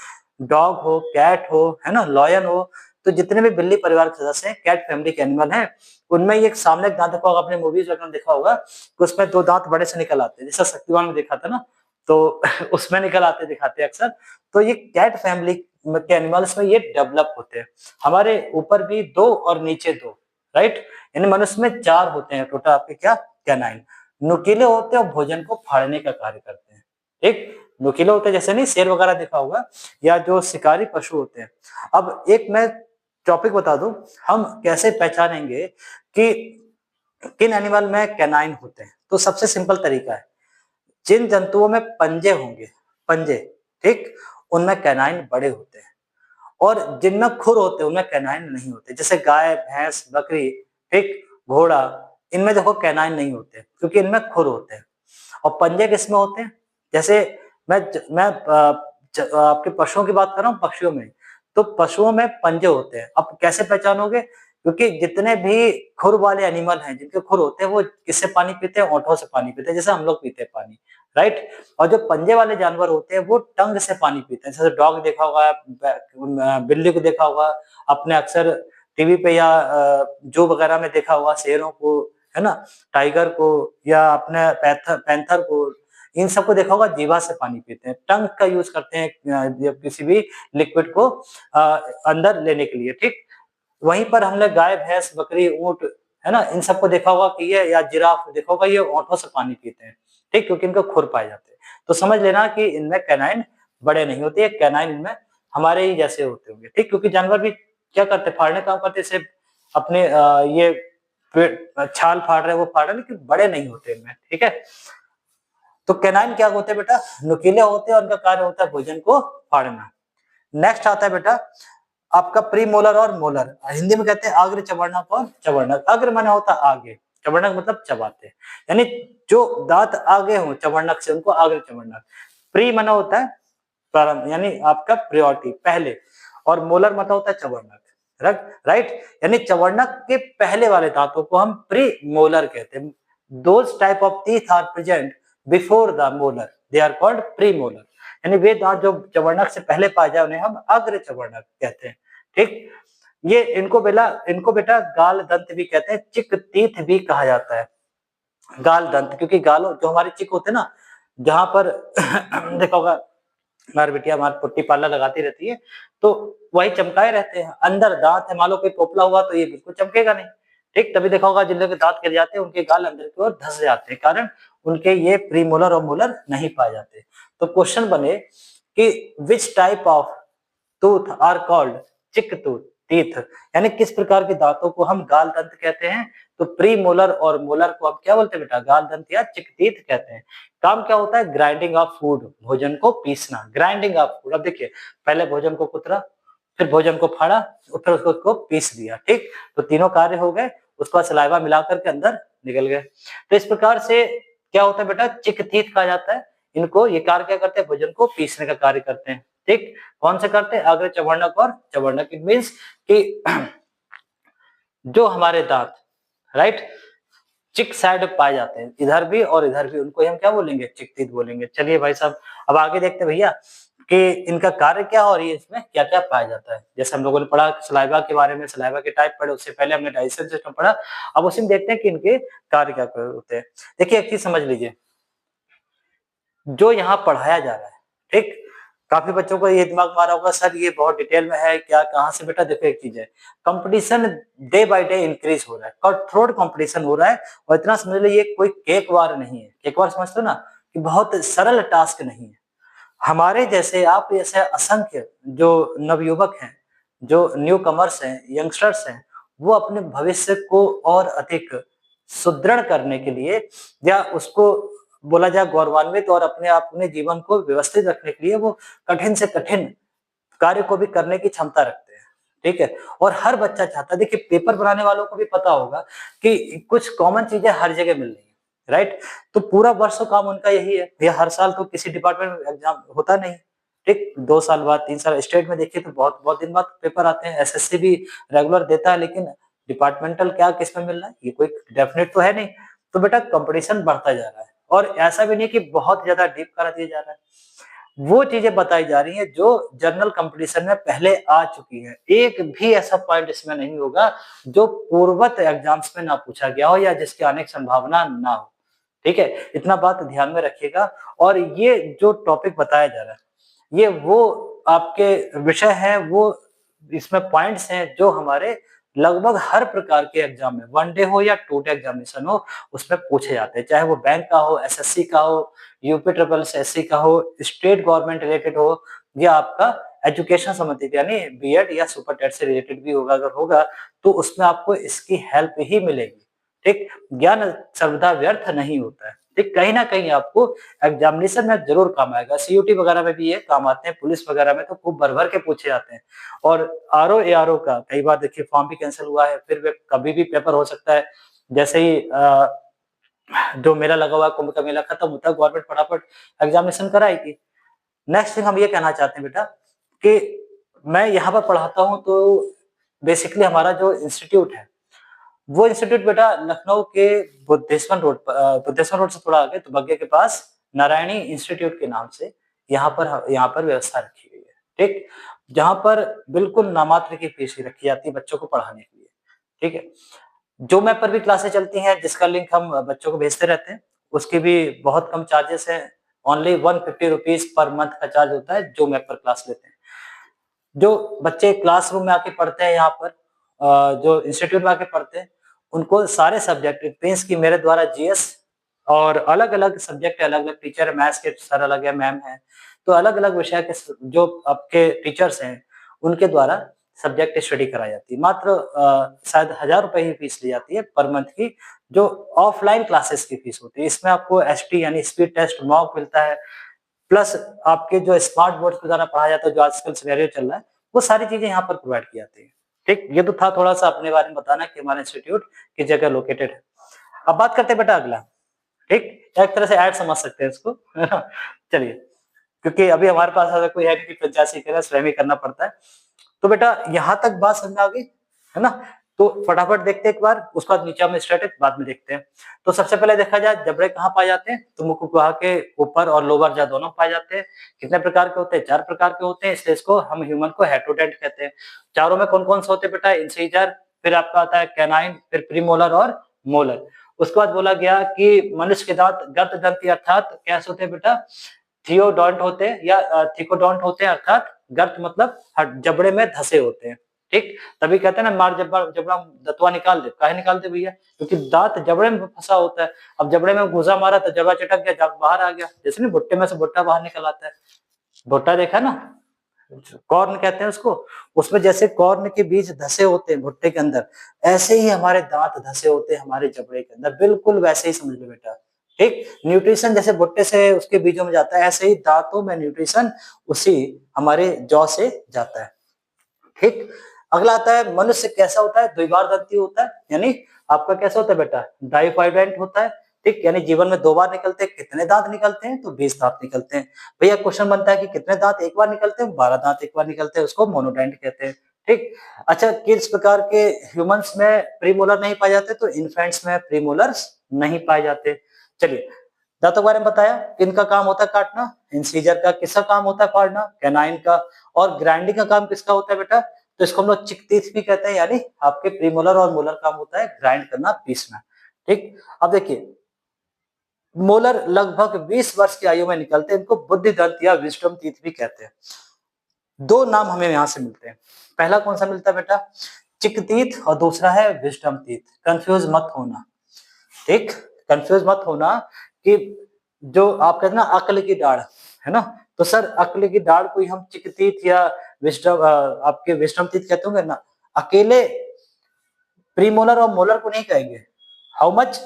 डॉग हो, कैट हो, है ना, लॉयन हो, तो जितने भी बिल्ली परिवार के सदस्य हैं, कैट फैमिली के एनिमल हैं, उनमें ये सामने दांत देखा होगा, आपने मूवीज वगैरह देखा होगा कि उसमें 2 दांत बड़े से निकल आते हैं, जैसा शक्तिमान में देखा था ना, तो उसमें निकल आते दिखाते हैं अक्सर। तो ये कैट फैमिली के एनिमल्स में ये डेवलप होते हैं। हमारे ऊपर भी 2 और नीचे 2, राइट, यानी मनुष्य में 4 होते हैं टोटल आपके क्या? कैनाइन। नुकीले होते हैं और भोजन को फाड़ने का कार्य करते हैं। ठीक, नुकीले होते हैं, जैसे नहीं शेर वगैरह देखा होगा, या जो शिकारी पशु होते हैं। अब एक मैं टॉपिक बता दूं, हम कैसे पहचानेंगे कि किन एनिमल में कैनाइन होते हैं? तो सबसे सिंपल तरीका है, जिन जंतुओं में पंजे होंगे, पंजे, ठीक, उनमें कैनाइन बड़े होते हैं, और जिनमें खुर होते हैं उनमें कैनाइन नहीं होते। जैसे गाय, भैंस, बकरी, ठीक, घोड़ा, इनमें देखो कैनाइन नहीं होते क्योंकि इनमें खुर होते हैं। और पंजे किसमें होते हैं? जैसे मैं आपके पशुओं की बात कर रहा हूँ, पक्षियों में, तो पशुओं में पंजे होते हैं। अब कैसे पहचानोगे? क्योंकि जितने भी खुर वाले एनिमल हैं, जिनके खुर होते हैं, वो किससे पानी पीते हैं? ओंठों से पानी पीते हैं, जैसे हम लोग पीते हैं पानी, राइट। और जो पंजे वाले जानवर होते हैं वो टंग से पानी पीते हैं, जैसे डॉग देखा होगा, बिल्ली को देखा होगा आपने अक्सर टीवी पे या जू वगैरह में देखा होगा, शेरों को, है ना, टाइगर को, या अपने पैंथर को, इन सबको देखा होगा जीवा से पानी पीते हैं, टंग का यूज करते हैं किसी भी लिक्विड को अंदर लेने के लिए। ठीक, वहीं पर हमने गाय, भैंस, बकरी, ऊंट, है ना, इन सबको देखा होगा कि ये, या जिराफ देखा होगा, ये ओंठों से पानी पीते हैं। ठीक, क्योंकि इनको खुर पाए जाते हैं। तो समझ लेना कि इनमें कैनाइन बड़े नहीं होते, कैनाइन इनमें हमारे ही जैसे होते होंगे। ठीक, क्योंकि जानवर भी क्या करते हैं? फाड़ने का काम करते, सिर्फ अपने ये छाल फाड़ रहे, वो फाड़ रहे, लेकिन बड़े नहीं होते इनमें। ठीक है, तो कैनाइन क्या होते हैं बेटा? नुकीले होते हैं, उनका कार्य होता है भोजन को फाड़ना। नेक्स्ट आता है बेटा आपका प्रीमोलर और मोलर। हिंदी में कहते हैं अग्र चवर्णक और चवर्णक। अग्र माने होता है आगे, चवर्णक मतलब चबाते, यानी जो दांत आगे हो चवर्णक से उनको अग्र चवर्णक। प्री माना होता है प्रारंभ, यानी आपका प्रायोरिटी, पहले, और मोलर मतलब होता है चवर्णक, राइट, यानी चवर्णक के पहले वाले दांतों को हम प्री मोलर कहते हैं। Those type of teeth are present before the molar, they are called pre molar, यानी वे दांत जो चवर्णक से पहले पाए जाए उन्हें हम अग्र चवर्णक कहते हैं। ठीक, ये इनको बेटा गाल दंत भी कहते हैं, चिक टीथ भी कहा जाता है। गाल दंत, क्योंकि गालों जो हमारे चिक होते हैं ना, जहां पर देखा होगा हमारी बिटिया हमारी पुट्टी पार्लर लगाती रहती है, तो वही चमकाए रहते हैं। अंदर दांत है, मान लो कोई पोपला हुआ तो ये बिल्कुल चमकेगा नहीं। ठीक, तभी देखा होगा जिन लोगों के दांत गिर जाते हैं उनके गाल अंदर की ओर धंस जाते हैं, कारण उनके ये प्रीमोलर और मोलर नहीं पाए जाते। तो क्वेश्चन बने कि which type of tooth are called cheek tooth teeth, यानी किस प्रकार के दांतों को हम गाल दंत कहते हैं? तो प्री मोलर और मोलर को हम क्या बोलते हैं बेटा? गाल दंत या चिक टीथ कहते हैं। काम क्या होता है? ग्राइंडिंग ऑफ फूड, भोजन को पीसना, ग्राइंडिंग ऑफ फूड। अब देखिए, पहले भोजन को कुतरा, फिर भोजन को फाड़ा, और फिर उसको पीस दिया। ठीक, तो तीनों कार्य हो गए, उसका सलाइवा मिलाकर के अंदर निकल गए। तो इस प्रकार से क्या होता है बेटा? चिक टीथ कहा जाता है इनको। ये कार्य क्या करते हैं? भोजन को पीसने का कार्य करते हैं। ठीक, कौन से करते हैं? अग्र चवर्णक और चवर्णक। इट मीन्स कि जो हमारे दांत, राइट, चिक साइड पाए जाते हैं, इधर भी और इधर भी, उनको हम क्या बोलेंगे? चिक टीथ बोलेंगे। चलिए भाई साहब, अब आगे देखते हैं भैया कि इनका कार्य क्या है और ये इसमें क्या-क्या पाया जाता है। जैसे हम लोगों ने पढ़ा सलाइवा के बारे में, सलाइवा के टाइप पढ़े, उससे पहले हमने डाइजेशन सिस्टम पढ़ा। अब उसी में देखते हैं कि इनके कार्य क्या होते हैं। देखिए एक चीज़ समझ लीजिए, जो यहाँ पढ़ाया जा रहा है, ठीक? काफ़ी बच्चों को ये दिमाग में आ रहा होगा सर ये बहुत डिटेल में है, क्या कहाँ से? बेटा देखो एक चीज़ है, competition day by day increase हो रहा है, कटथ्रोट कॉम्पिटिशन हो रहा है और इतना समझ लीजिए ये कोई केक वार नहीं है। केक वार समझते हो ना? कि बहुत सरल टास्क नहीं है। हमारे जैसे आप जैसे असंख्य जो नवयुवक हैं, जो न्यू कमर्स हैं, यंगस्टर्स हैं, वो अपने भविष्य को और अधिक सुदृढ़ करने के लिए या उसको बोला जाए गौरवान्वित और अपने जीवन को व्यवस्थित रखने के लिए वो कठिन से कठिन कार्य को भी करने की क्षमता रखते हैं, ठीक है? और हर बच्चा चाहता है देखिए पेपर बनाने वालों को भी पता होगा कि कुछ कॉमन चीज़ें हर जगह मिल रही हैं, राइट? तो पूरा वर्ष तो काम उनका यही है, ये हर साल तो किसी डिपार्टमेंट में एग्ज़ाम होता नहीं, ठीक? 2 साल बाद, 3 साल स्टेट में देखिए तो बहुत-बहुत दिन बाद पेपर आते हैं, एसएससी भी रेगुलर देता है लेकिन डिपार्टमेंटल क्या किसमें मिल रहा है, ये कोई डेफिनिट तो है नहीं। तो बेटा कॉम्पिटिशन बढ़ता जा रहा है और ऐसा भी नहीं कि बहुत ज़्यादा डीप करा दिया जा रहा है। वो चीज़ें बताई जा रही हैं जो जनरल कॉम्पिटिशन में पहले आ चुकी हैं। एक भी ऐसा पॉइंट इसमें नहीं होगा जो पूर्वत एग्ज़ाम्स में ना पूछा गया हो या जिसके आने की संभावना ना हो। ठीक है? इतना बात ध्यान में रखिएगा और ये जो टॉपिक बताया जा रहा है, ये वो आपके विषय हैं, वो इसमें पॉइंट्स हैं जो हमारे लगभग हर प्रकार के एग्ज़ाम में, वन डे हो या टू डे एग्ज़ामिनेशन हो, उसमें पूछे जाते हैं। चाहे वो बैंक का हो, एसएससी का हो, यूपी ट्रिपल एसएससी का हो, स्टेट गवर्नमेंट रिलेटेड हो या आपका एजुकेशन संबंधित यानी बीएड या सुपर टेट से रिलेटेड भी होगा अगर होगा, तो उसमें आपको इसकी हेल्प ही मिलेगी। ठीक? ज्ञान सर्वदा व्यर्थ नहीं होता है। ठीक? कहीं न कहीं आपको एग्ज़ामिनेशन में ज़रूर काम आएगा। सीयूटी वगैरह में भी ये काम आते हैं, पुलिस वगैरह में तो खूब भर-भर के पूछे जाते हैं। और आरओ, एआरओ का कई बार देखिए फॉर्म भी कैंसल हुआ है, फिर वे कभी भी पेपर हो सकता है। जैसे ही जो मेला लगा हुआ है, कुंभ का मेला खत्म होता है, गवर्नमेंट फटाफट एग्ज़ामिनेशन कराएगी। नेक्स्ट थिंग हम ये कहना चाहते हैं बेटा कि मैं यहाँ पर पढ़ाता हूँ तो बेसिकली हमारा जो इंस्टीट्यूट है, वो इंस्टीट्यूट बेटा लखनऊ के बुद्धेश्वर रोड से थोड़ा आगे तुबग्गे के पास नारायणी इंस्टीट्यूट के नाम से यहाँ पर व्यवस्था रखी गई है, ठीक? जहाँ पर बिल्कुल नामात्र की फीस ही रखी जाती है बच्चों को पढ़ाने के लिए, ठीक है? जो मैप पर भी क्लासेस चलती हैं जिसका लिंक हम बच्चों को भेजते रहते हैं, उसके भी बहुत कम चार्जेस हैं, ओनली 150 रुपीज़ पर मंथ का चार्ज होता है जो मैप पर क्लास लेते हैं। जो बच्चे क्लासरूम में आके पढ़ते हैं यहाँ पर जो इंस्टीट्यूट में आके पढ़ते हैं, उनको सारे सब्जेक्ट इट मीन्स कि मेरे द्वारा जीएस और अलग-अलग सब्जेक्ट अलग-अलग टीचर है, मैथ्स के सर अलग है, मैम है, तो अलग-अलग विषय के जो आपके टीचर्स हैं, उनके द्वारा सब्जेक्ट स्टडी कराई जाती है। मात्र शायद ₹1000 ही फीस ली जाती है पर मंथ की, जो ऑफलाइन क्लासेस की फीस होती है। इसमें आपको एसटी यानी स्पीड टेस्ट, मॉक मिलता है प्लस आपके जो स्मार्ट बोर्ड के द्वारा पढ़ाया जाता है, जो आजकल सिनेरियो चल रहा है, वो सारी चीज़ें यहाँ पर प्रोवाइड की जाती है। ठीक? ये तो था थोड़ा-सा अपने बारे में बताना कि हमारा इंस्टीट्यूट किस जगह लोकेटेड है। अब बात करते हैं बेटा अगला, ठीक? एक तरह से ऐड समझ सकते हैं इसको, है ना? चलिए, क्योंकि अभी हमारे पास ऐसा कोई है नहीं कि 85 करें, स्वयं ही करना पड़ता है। तो बेटा यहाँ तक बात समझ में आ गई, है ना? तो फटाफट देखते हैं एक बार, उसके बाद नीचे हम स्टैटिक बाद में देखते हैं। तो सबसे पहले देखा जाए जबड़े कहाँ पाए जाते हैं? तो मुख गुहा के ऊपर और लोअर जाँ दोनों पाए जाते हैं। कितने प्रकार के होते हैं? 4 प्रकार के होते हैं, इसलिए इसको हम ह्यूमन को हेटेरोडेंट कहते हैं। चारों में कौन-कौन से होते हैं बेटा? इंसीजर, फिर आपका आता है कैनाइन, फिर प्रीमोलर और मोलर। उसके बाद बोला गया कि मनुष्य के दाँत गर्ददंती अर्थात कैसे होते हैं बेटा? थियोडोंट होते हैं या थिकोडोंट होते हैं अर्थात गर्त मतलब जबड़े में धसे होते हैं, ठीक? तभी कहते हैं ना मार जबड़ा दतवा निकाल दे, काहे निकाल दे भैया? क्योंकि दाँत जबड़े में फँसा होता है। अब जबड़े में घुसा मारा तो जबड़ा चटक गया, जब बाहर आ गया। जैसे नहीं भुट्टे में से भुट्टा बाहर निकल आता है। भुट्टा देखा ना? कॉर्न कहते हैं उसको। उसमें जैसे कॉर्न के बीज धसे होते हैं भुट्टे के अंदर, ऐसे ही हमारे दाँत धसे होते हैं हमारे जबड़े के अंदर, बिल्कुल वैसे ही समझ लो बेटा। ठीक? न्यूट्रिशन जैसे भुट्टे से उसके बीजों में जाता है, ऐसे ही दाँतों में न्यूट्रिशन उसी हमारे जौ से जाता है। ठीक? अगला आता है मनुष्य कैसा होता है? द्विबार दंती होता है, यानी आपका कैसा होता है बेटा? डाइफाइडेंट होता है, ठीक? यानी जीवन में 2 बार निकलते हैं। कितने दाँत निकलते हैं? तो 20 दाँत निकलते हैं। भैया क्वेश्चन बनता है कि कितने दाँत एक बार निकलते हैं? 12 दाँत एक बार निकलते हैं, उसको मोनोडेंट कहते हैं, ठीक? अच्छा किस प्रकार के ह्यूमन्स में प्रीमोलर नहीं पाए जाते? तो इन्फेंट्स में प्रीमोलर्स नहीं पाए जाते। चलिए दांतों के बारे में बताया, किनका काम होता है काटना, इंसीजर का। किसका काम होता है फाड़ना, कैनाइन का। और ग्राइंडिंग का काम किसका होता है बेटा, तो इसको हम लोग चिक टीथ भी कहते हैं, यानी आपके प्रीमोलर और मोलर काम होता है ग्राइंड करना, पीसना। ठीक, अब देखिए मोलर लगभग 20 वर्ष की आयु में निकलते हैं, इनको बुद्धि दंत या विजडम टीथ भी कहते हैं। दो नाम हमें यहाँ से मिलते हैं, पहला कौन सा मिलता है बेटा, चिक टीथ, और दूसरा है विजडम टीथ। कंफ्यूज मत होना, ठीक, कंफ्यूज मत होना कि जो आप कहते हैं ना अक्ल की दाढ़ है ना, तो सर अक्ल की दाढ़ को ही हम चिक टीथ या विजडम आपके विजडम टीथ कहते होंगे ना, अकेले प्रीमोलर और मोलर को नहीं कहेंगे। हाउ मच,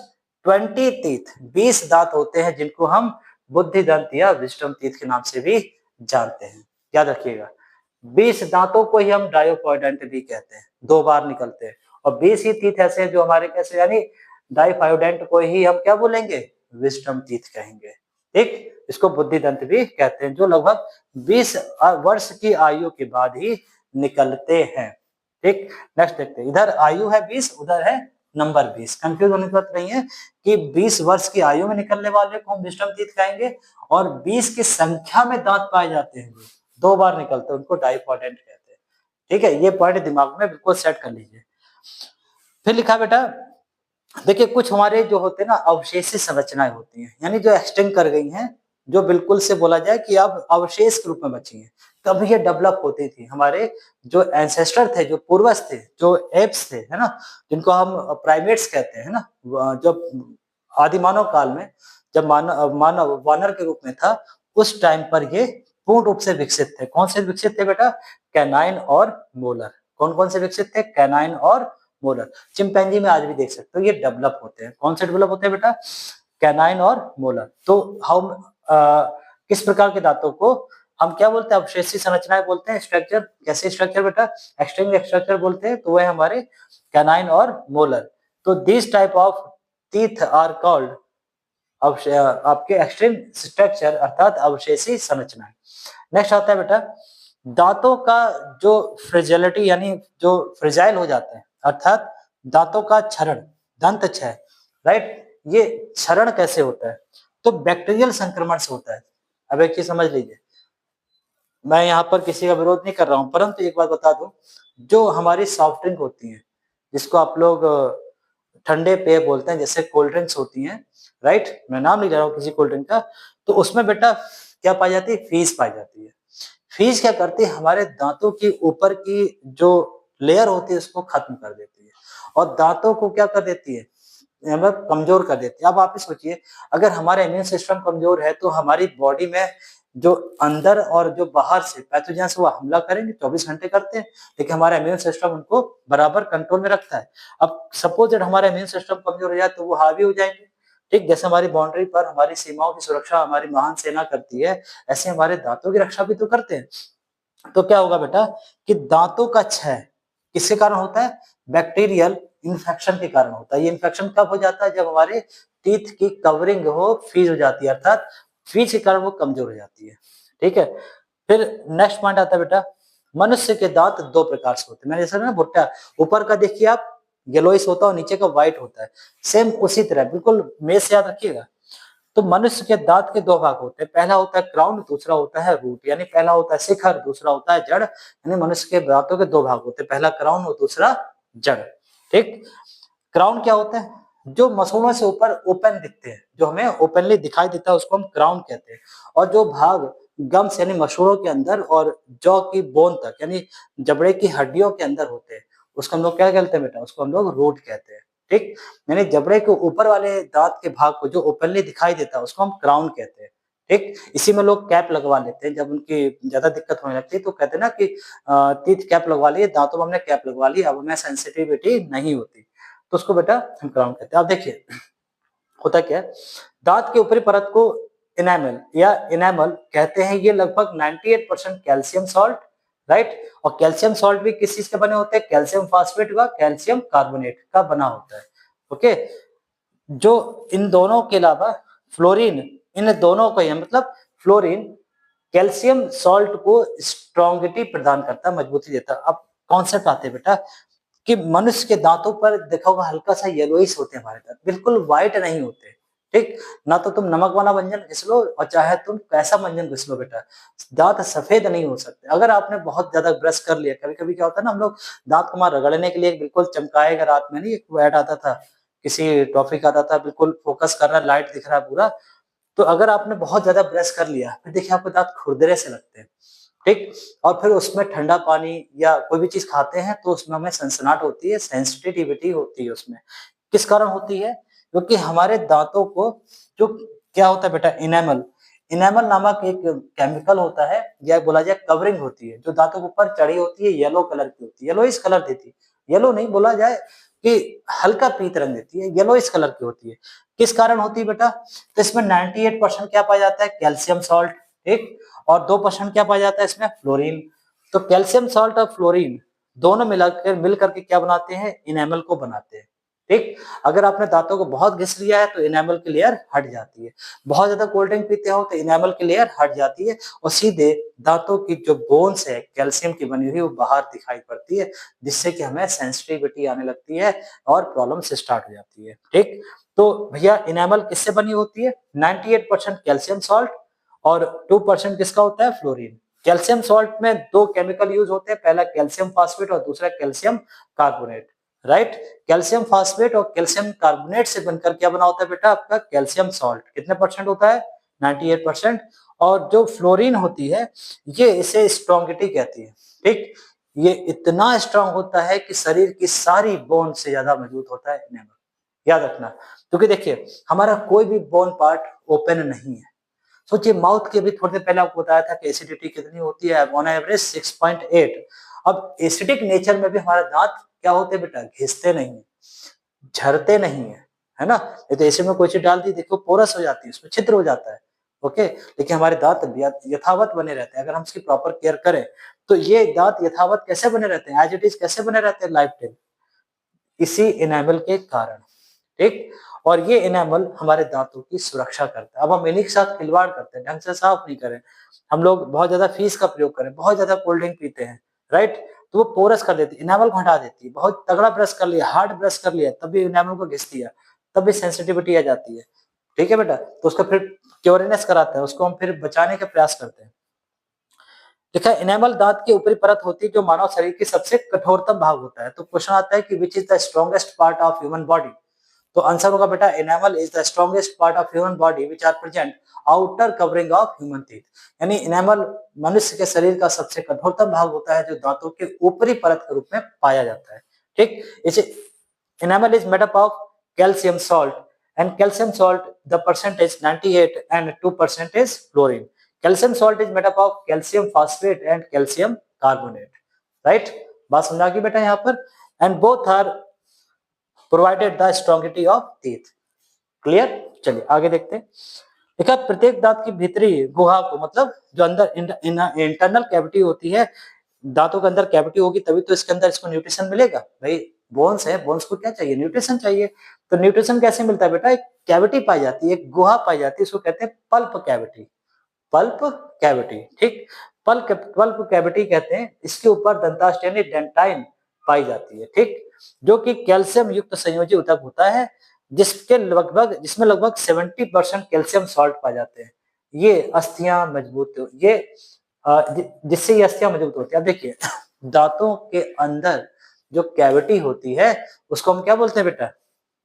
20 टीथ, 20 दांत होते हैं जिनको हम बुद्धि दंत या विजडम टीथ के नाम से भी जानते हैं, याद रखिएगा। 20 दांतों को ही हम डायोपोडेंट भी कहते हैं, 2 बार निकलते हैं। और 20 ही टीथ ऐसे हैं जो हमारे कैसे, यानी डाइफायोडेंट को ही हम क्या बोलेंगे, विजडम टीथ कहेंगे। ठीक, इसको बुद्धि दंत भी कहते हैं, जो लगभग 20 वर्ष की आयु के बाद ही निकलते हैं। ठीक, नेक्स्ट देखते हैं, इधर आयु है 20, उधर है नंबर 20। कंफ्यूज होने की बात नहीं है कि 20 वर्ष की आयु में निकलने वाले को हम विजडम टीथ कहेंगे, और 20 की संख्या में दांत पाए जाते हैं 2 बार निकलते हैं, उनको डाइपोडेंट कहते हैं। ठीक है, ये पॉइंट दिमाग में बिल्कुल सेट कर लीजिए। फिर लिखा बेटा, देखिए कुछ हमारे जो होते हैं ना अवशेषी संरचनाएं होती हैं, यानी जो एक्सटिंक्ट कर गई हैं, जो बिल्कुल से बोला जाए कि अब अवशेष के रूप में बची हैं। तब ये डेवलप होती थी, हमारे जो एंसेस्टर थे, जो पूर्वज थे, जो एप्स थे, है ना, जिनको हम प्राइमेट्स कहते हैं ना, जब आदि मानव काल में जब मानव वानर के रूप में था, उस टाइम पर ये पूर्ण रूप से विकसित थे। कौन से विकसित थे बेटा, कैनाइन और मोलर। कौन कौन से विकसित थे, कैनाइन और मोलर। चिंपैंजी में आज भी देख सकते हो ये डेवलप होते हैं। कौन से डेवलप होते हैं बेटा, कैनाइन और मोलर। तो हम किस प्रकार के दांतों को हम क्या बोलते हैं, अवशेषी संरचनाएं बोलते हैं। स्ट्रक्चर, कैसे स्ट्रक्चर बेटा, एक्सटिंक्ट स्ट्रक्चर बोलते हैं, तो वह हमारे कैनाइन और मोलर। तो this type of teeth are called आपके एक्सटिंक्ट स्ट्रक्चर, अर्थात अवशेषी संरचनाएं। नेक्स्ट आता है बेटा, दांतों का जो फ्रेजिलिटी, यानी जो फ्रेजाइल हो जाते हैं, अर्थात दांतों का क्षरण, दंत क्षय, राइट, ये क्षरण कैसे होता है, तो बैक्टीरियल संक्रमण से होता है। अब एक चीज समझ लीजिए, मैं यहाँ पर किसी का विरोध नहीं कर रहा हूँ, परंतु एक बात बता दूं, जो हमारी सॉफ्ट ड्रिंक होती है, जिसको आप लोग ठंडे पेय बोलते हैं, जैसे कोल्ड ड्रिंक्स होती हैं, राइट, मैं नाम नहीं ले रहा हूँ किसी कोल्ड ड्रिंक का, तो उसमें बेटा क्या पाई जाती है, फीस पाई जाती है। फीस क्या करती है, हमारे दांतों की ऊपर की जो लेयर होती है उसको खत्म कर देती है, और दांतों को क्या कर देती है, मतलब कमजोर कर देती है। अब आप ही सोचिए, अगर हमारा इम्यून सिस्टम कमजोर है तो हमारी बॉडी में जो अंदर और जो बाहर से पैथोजेंस वो हमला करेंगे, 24 घंटे करते हैं, लेकिन हमारा इम्यून सिस्टम उनको बराबर कंट्रोल में रखता है। अब सपोज हमारा इम्यून सिस्टम कमजोर हो जाए तो वो हावी हो जाएंगे। ठीक, जैसे हमारी बाउंड्री पर हमारी सीमाओं की सुरक्षा हमारी महान सेना करती है, ऐसे हमारे दांतों की रक्षा भी तो करते हैं। तो क्या होगा बेटा कि दांतों का क्षय किसके कारण होता है, बैक्टीरियल इन्फेक्शन के कारण होता है। ये इन्फेक्शन कब हो जाता है, जब हमारे टीथ की कवरिंग हो फ्रीज हो जाती है, अर्थात फ्रीज के कारण वो कमजोर हो जाती है। ठीक है, फिर नेक्स्ट पॉइंट आता है बेटा, मनुष्य के दांत 2 प्रकार से होते हैं। मैंने जैसे ना भुट्टा, ऊपर का देखिए आप येलोइश होता है और नीचे का व्हाइट होता है, सेम उसी तरह, बिल्कुल मेज से याद रखिएगा। तो मनुष्य के दांत के 2 भाग होते हैं, पहला होता है क्राउन, दूसरा होता है रूट, यानी पहला होता है शिखर, दूसरा होता है जड़। यानी मनुष्य के दांतों के 2 भाग होते हैं, पहला क्राउन और दूसरा जड़। ठीक, क्राउन क्या होता है, जो मसूड़ों से ऊपर ओपन दिखते हैं, जो हमें ओपनली दिखाई देता है, उसको हम क्राउन कहते हैं। और जो भाग गम्स यानी मसूड़ों के अंदर और जॉ की बोन तक, यानी जबड़े की हड्डियों के अंदर होते हैं, उसको हम लोग क्या कहते हैं बेटा, उसको हम लोग रूट कहते हैं। ठीक, यानी जबड़े के ऊपर वाले दांत के भाग को जो ओपनली दिखाई देता है उसको हम क्राउन कहते हैं। ठीक, इसी में लोग कैप लगवा लेते हैं जब उनकी ज्यादा दिक्कत होने लगती है, तो कहते हैं ना कि टीथ कैप लगवा लिए, दांतों में हमने कैप लगवा ली, अब हमें सेंसिटिविटी नहीं होती, तो उसको बेटा हम क्राउन कहते हैं। अब देखिए होता क्या है, दांत के ऊपरी परत को इनेमल या इनेमल कहते हैं। ये लगभग 98% कैल्शियम सॉल्ट, राइट, और कैल्शियम सॉल्ट भी किस चीज के बने होते हैं, कैल्शियम फास्फेट व कैल्शियम कार्बोनेट का बना होता है। ओके, जो इन दोनों के अलावा फ्लोरीन, इन दोनों को मतलब फ्लोरीन कैल्शियम सॉल्ट को स्ट्रॉन्गिटी प्रदान करता है, मजबूती देता है। अब कॉन्सेप्ट आते हैं बेटा कि मनुष्य के दांतों पर देखा होगा हल्का सा येलोइश होते हैं हमारे दांत, बिल्कुल व्हाइट नहीं होते। ठीक। ना तो तुम नमक वाला व्यंजन घिस लो और चाहे तुम कैसा व्यंजन घिस लो बेटा, दांत सफेद नहीं हो सकते। अगर आपने बहुत ज्यादा ब्रश कर लिया, कभी कभी क्या होता है ना, हम लोग दांत को मार रगड़ने के लिए बिल्कुल चमकाएगा रात में, नहीं एक ऐड आता था, किसी टॉपिक आता था, बिल्कुल फोकस कर रहा है, लाइट दिख रहा है पूरा। तो अगर आपने बहुत ज्यादा ब्रश कर लिया, फिर देखिए आपके दांत खुरदरे से लगते हैं, ठीक। और फिर उसमें ठंडा पानी या कोई भी चीज खाते हैं तो उसमें हमें सनसनाहट होती है, सेंसिटिविटी होती है उसमें। किस कारण होती है? क्योंकि हमारे दांतों को जो क्या होता है बेटा, इनेमल, इनेमल नामक एक केमिकल होता है, या बोला जाए कवरिंग होती है, जो दांतों के ऊपर चढ़ी होती है, येलो कलर की होती है, येलोइश कलर देती है, येलो नहीं बोला जाए कि हल्का पीत रंग देती है, येलोइश कलर की होती है। किस कारण होती है बेटा? तो इसमें 98% क्या पाया जाता है? कैल्शियम सॉल्ट, ठीक। और 2% क्या पाया जाता है इसमें? फ्लोरीन। तो कैल्शियम सॉल्ट और फ्लोरीन दोनों मिल करके क्या बनाते हैं? इनेमल को बनाते हैं, ठीक। अगर आपने दांतों को बहुत घिस लिया है तो इनेमल की लेयर हट जाती है, बहुत ज्यादा कोल्ड ड्रिंक पीते हो तो इनेमल की लेयर हट जाती है, और सीधे दांतों की जो बोन्स है कैल्शियम की बनी हुई वो बाहर दिखाई पड़ती है, जिससे कि हमें सेंसिटिविटी आने लगती है और प्रॉब्लम्स स्टार्ट हो जाती है, ठीक। तो भैया इनेमल किससे बनी होती है? 98% कैल्शियम सॉल्ट और 2% किसका होता है? फ्लोरीन। कैल्शियम सॉल्ट में दो केमिकल यूज होते हैं, पहला कैल्शियम फास्फेट और दूसरा calcium carbonate, right. Calcium phosphate और कैल्शियम कार्बोनेट से बनकर क्या बना होता है बेटा? आपका कैल्शियम सॉल्ट। कितने परसेंट होता है? 98%। और जो फ्लोरीन होती है, ये इसे स्ट्रोंगिटी कहती है, ठीक। ये इतना स्ट्रांग होता है कि शरीर की सारी बोन से ज्यादा मजबूत होता है इनेमल, याद रखना। क्योंकि देखिए हमारा कोई भी बोन पार्ट ओपन नहीं है। सोचिए माउथ के भी थोड़ी देर पहले आपको बताया था कि एसिडिटी कितनी होती है, ऑन एवरेज 6.8। अब एसिडिक नेचर में भी हमारा दांत क्या होते हैं बेटा? घिसते नहीं है, झरते नहीं है ना। ये तो एसिड में कोई चीज डाल दी, देखो पोरस हो जाती है, उसमें छिद्र हो जाता है, ओके। लेकिन हमारे दांत यथावत बने रहते हैं अगर हम इसकी प्रॉपर केयर करें। तो ये दांत यथावत कैसे बने रहते हैं? एज इट इज कैसे बने रहते हैं लाइफ टाइम? इसी इनेमल के कारण, ठीक। और ये इनेमल हमारे दांतों की सुरक्षा करता है। अब हम इन्हीं के साथ खिलवाड़ करते हैं, ढंग से साफ नहीं करें, हम लोग बहुत ज्यादा फीस का प्रयोग करें, बहुत ज्यादा कोल्ड ड्रिंक पीते हैं, राइट। तो वो पोरस कर देती है, इनेमल को हटा देती है। बहुत तगड़ा ब्रश कर लिया, हार्ड ब्रश कर लिया, तब भी इनेमल को घिस दिया, तब भी सेंसिटिविटी आ जाती है, ठीक है बेटा। तो उसका फिर क्योरिनेस कराते हैं, उसको हम फिर बचाने का प्रयास करते हैं। देखा, इनेमल दांत की ऊपरी परत होती है जो मानव शरीर की सबसे कठोरतम भाग होता है। तो क्वेश्चन आता है कि which is the strongest part of human body? तो आंसर होगा बेटा enamel is the strongest part of human body which are present outer covering of human teeth. यानी इनेमल मनुष्य के शरीर का सबसे कठोरतम भाग होता है जो दांतों के ऊपरी परत के रूप में पाया जाता है, ठीक। इसे enamel is made up of calcium salt, and calcium salt the percentage 98 and 2% is fluorine. Calcium salt is made up of calcium phosphate and calcium carbonate, right? बात समझा गई बेटा यहाँ पर? And both are provided the strongity of teeth. Clear? चलिए आगे देखते हैं। देखा, प्रत्येक दांत की भीतरी गुहा को, मतलब जो अंदर इंटरनल कैविटी होती है, दांतों के अंदर कैविटी होगी तभी तो इसके अंदर इसको न्यूट्रिशन मिलेगा भाई। बोन्स है, बोन्स को क्या चाहिए? न्यूट्रिशन चाहिए। तो न्यूट्रिशन कैसे मिलता है बेटा? एक कैविटी पाई जाती है, एक गुहा पाई जाती है, इसको कहते हैं पल्प कैविटी। पल्प कैविटी, ठीक। पल्प कैविटी कहते हैं, इसके ऊपर दंतास्थ यानी डेंटाइन पाई जाती है, ठीक। जो कि कैल्शियम युक्त संयोजी ऊतक होता है, जिसमें लगभग 70% कैल्शियम सॉल्ट पाए जाते हैं। ये अस्थियां मजबूत, ये जिससे ये अस्थियां मजबूत होती है। अब देखिए दांतों के अंदर जो कैविटी होती है उसको हम क्या बोलते हैं बेटा?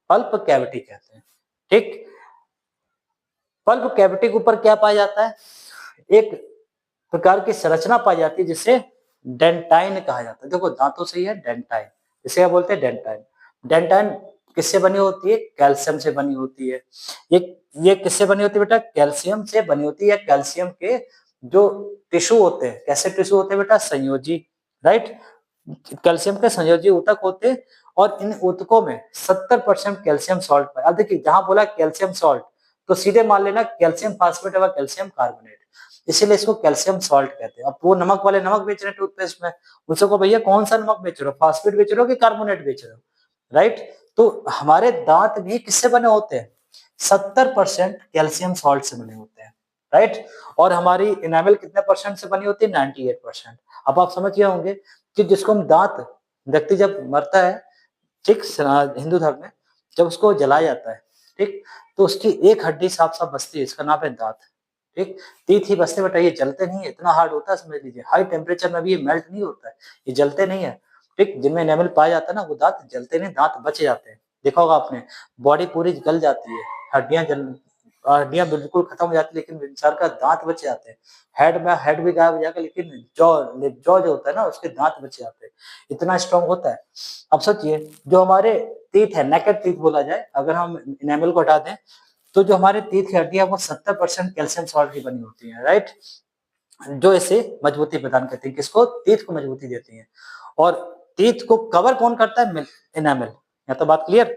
पल्प कैविटी कहते हैं, ठीक। पल्प कैविटी के ऊपर क्या पाया जाता है? एक प्रकार की संरचना पाई जाती है जिसे डेंटाइन कहा जाता है। देखो दांतों से ही है डेंटाइन, इसे क्या बोलते हैं? डेंटाइन। डेंटाइन किससे बनी होती है? कैल्शियम से बनी होती है। ये किससे बनी होती है बेटा? कैल्शियम से बनी होती है। कैल्शियम के जो टिश्यू होते हैं, कैसे टिश्यू होते हैं बेटा? संयोजी, राइट। कैल्शियम के संयोजी ऊतक होते हैं, और इन ऊतकों में 70% कैल्शियम सॉल्ट पाए। अब देखिए जहां बोला कैल्शियम सॉल्ट, तो सीधे मान लेना कैल्शियम फास्फेट व कैल्शियम कार्बोनेट, इसीलिए इसको कैल्शियम सॉल्ट कहते हैं। अब वो नमक वाले नमक बेच रहे हैं टूथपेस्ट में, उनसे को भैया कौन सा नमक बेच रहे हो? फास्फेट बेच रहे हो कि कार्बोनेट बेच रहे हो, राइट। तो हमारे दांत भी किससे बने होते हैं? 70% कैल्शियम सॉल्ट से बने होते हैं, राइट। और हमारी इनेमल कितने परसेंट से बनी होती है? 98%। अब आप समझ गए होंगे कि जिसको हम दांत, व्यक्ति जब मरता है, ठीक, हिंदू धर्म में जब उसको जलाया जाता है ठीक। तो उसकी एक हड्डी साफ साफ बचती है, इसका नाम है दांत। ठीक, तीत ही बचते, बेटा ये जलते नहीं है, इतना हार्ड होता है समझ लीजिए, हाई टेम्परेचर में भी ये मेल्ट नहीं होता है, ये जलते नहीं है। ठीक, जिनमें एनामल पाया जाता है ना वो दांत जलते नहीं, दांत बच जाते हैं। देखा होगा आपने, बॉडी पूरी गल जाती है, हड्डियां बिल्कुल खत्म हो जाती है, लेकिन इंसान का दांत बच जाते हैं। हेड भी गायब हो जाएगा, लेकिन जॉ जो होता है ना उसके दांत बच जाते हैं, इतना स्ट्रॉन्ग होता है। अब सोचिए, जो हमारे टीथ है, नेकेड टीथ बोला जाए, अगर हम इनेमल को हटा दें तो जो हमारे टीथ की हड्डियां वो 70% कैल्शियम सॉल्ट की बनी होती है, राइट, जो इसे मजबूती प्रदान करती है, किसको, टीथ को मजबूती देती है। और टीथ को कवर कौन करता है, इनेमल। या तो बात क्लियर।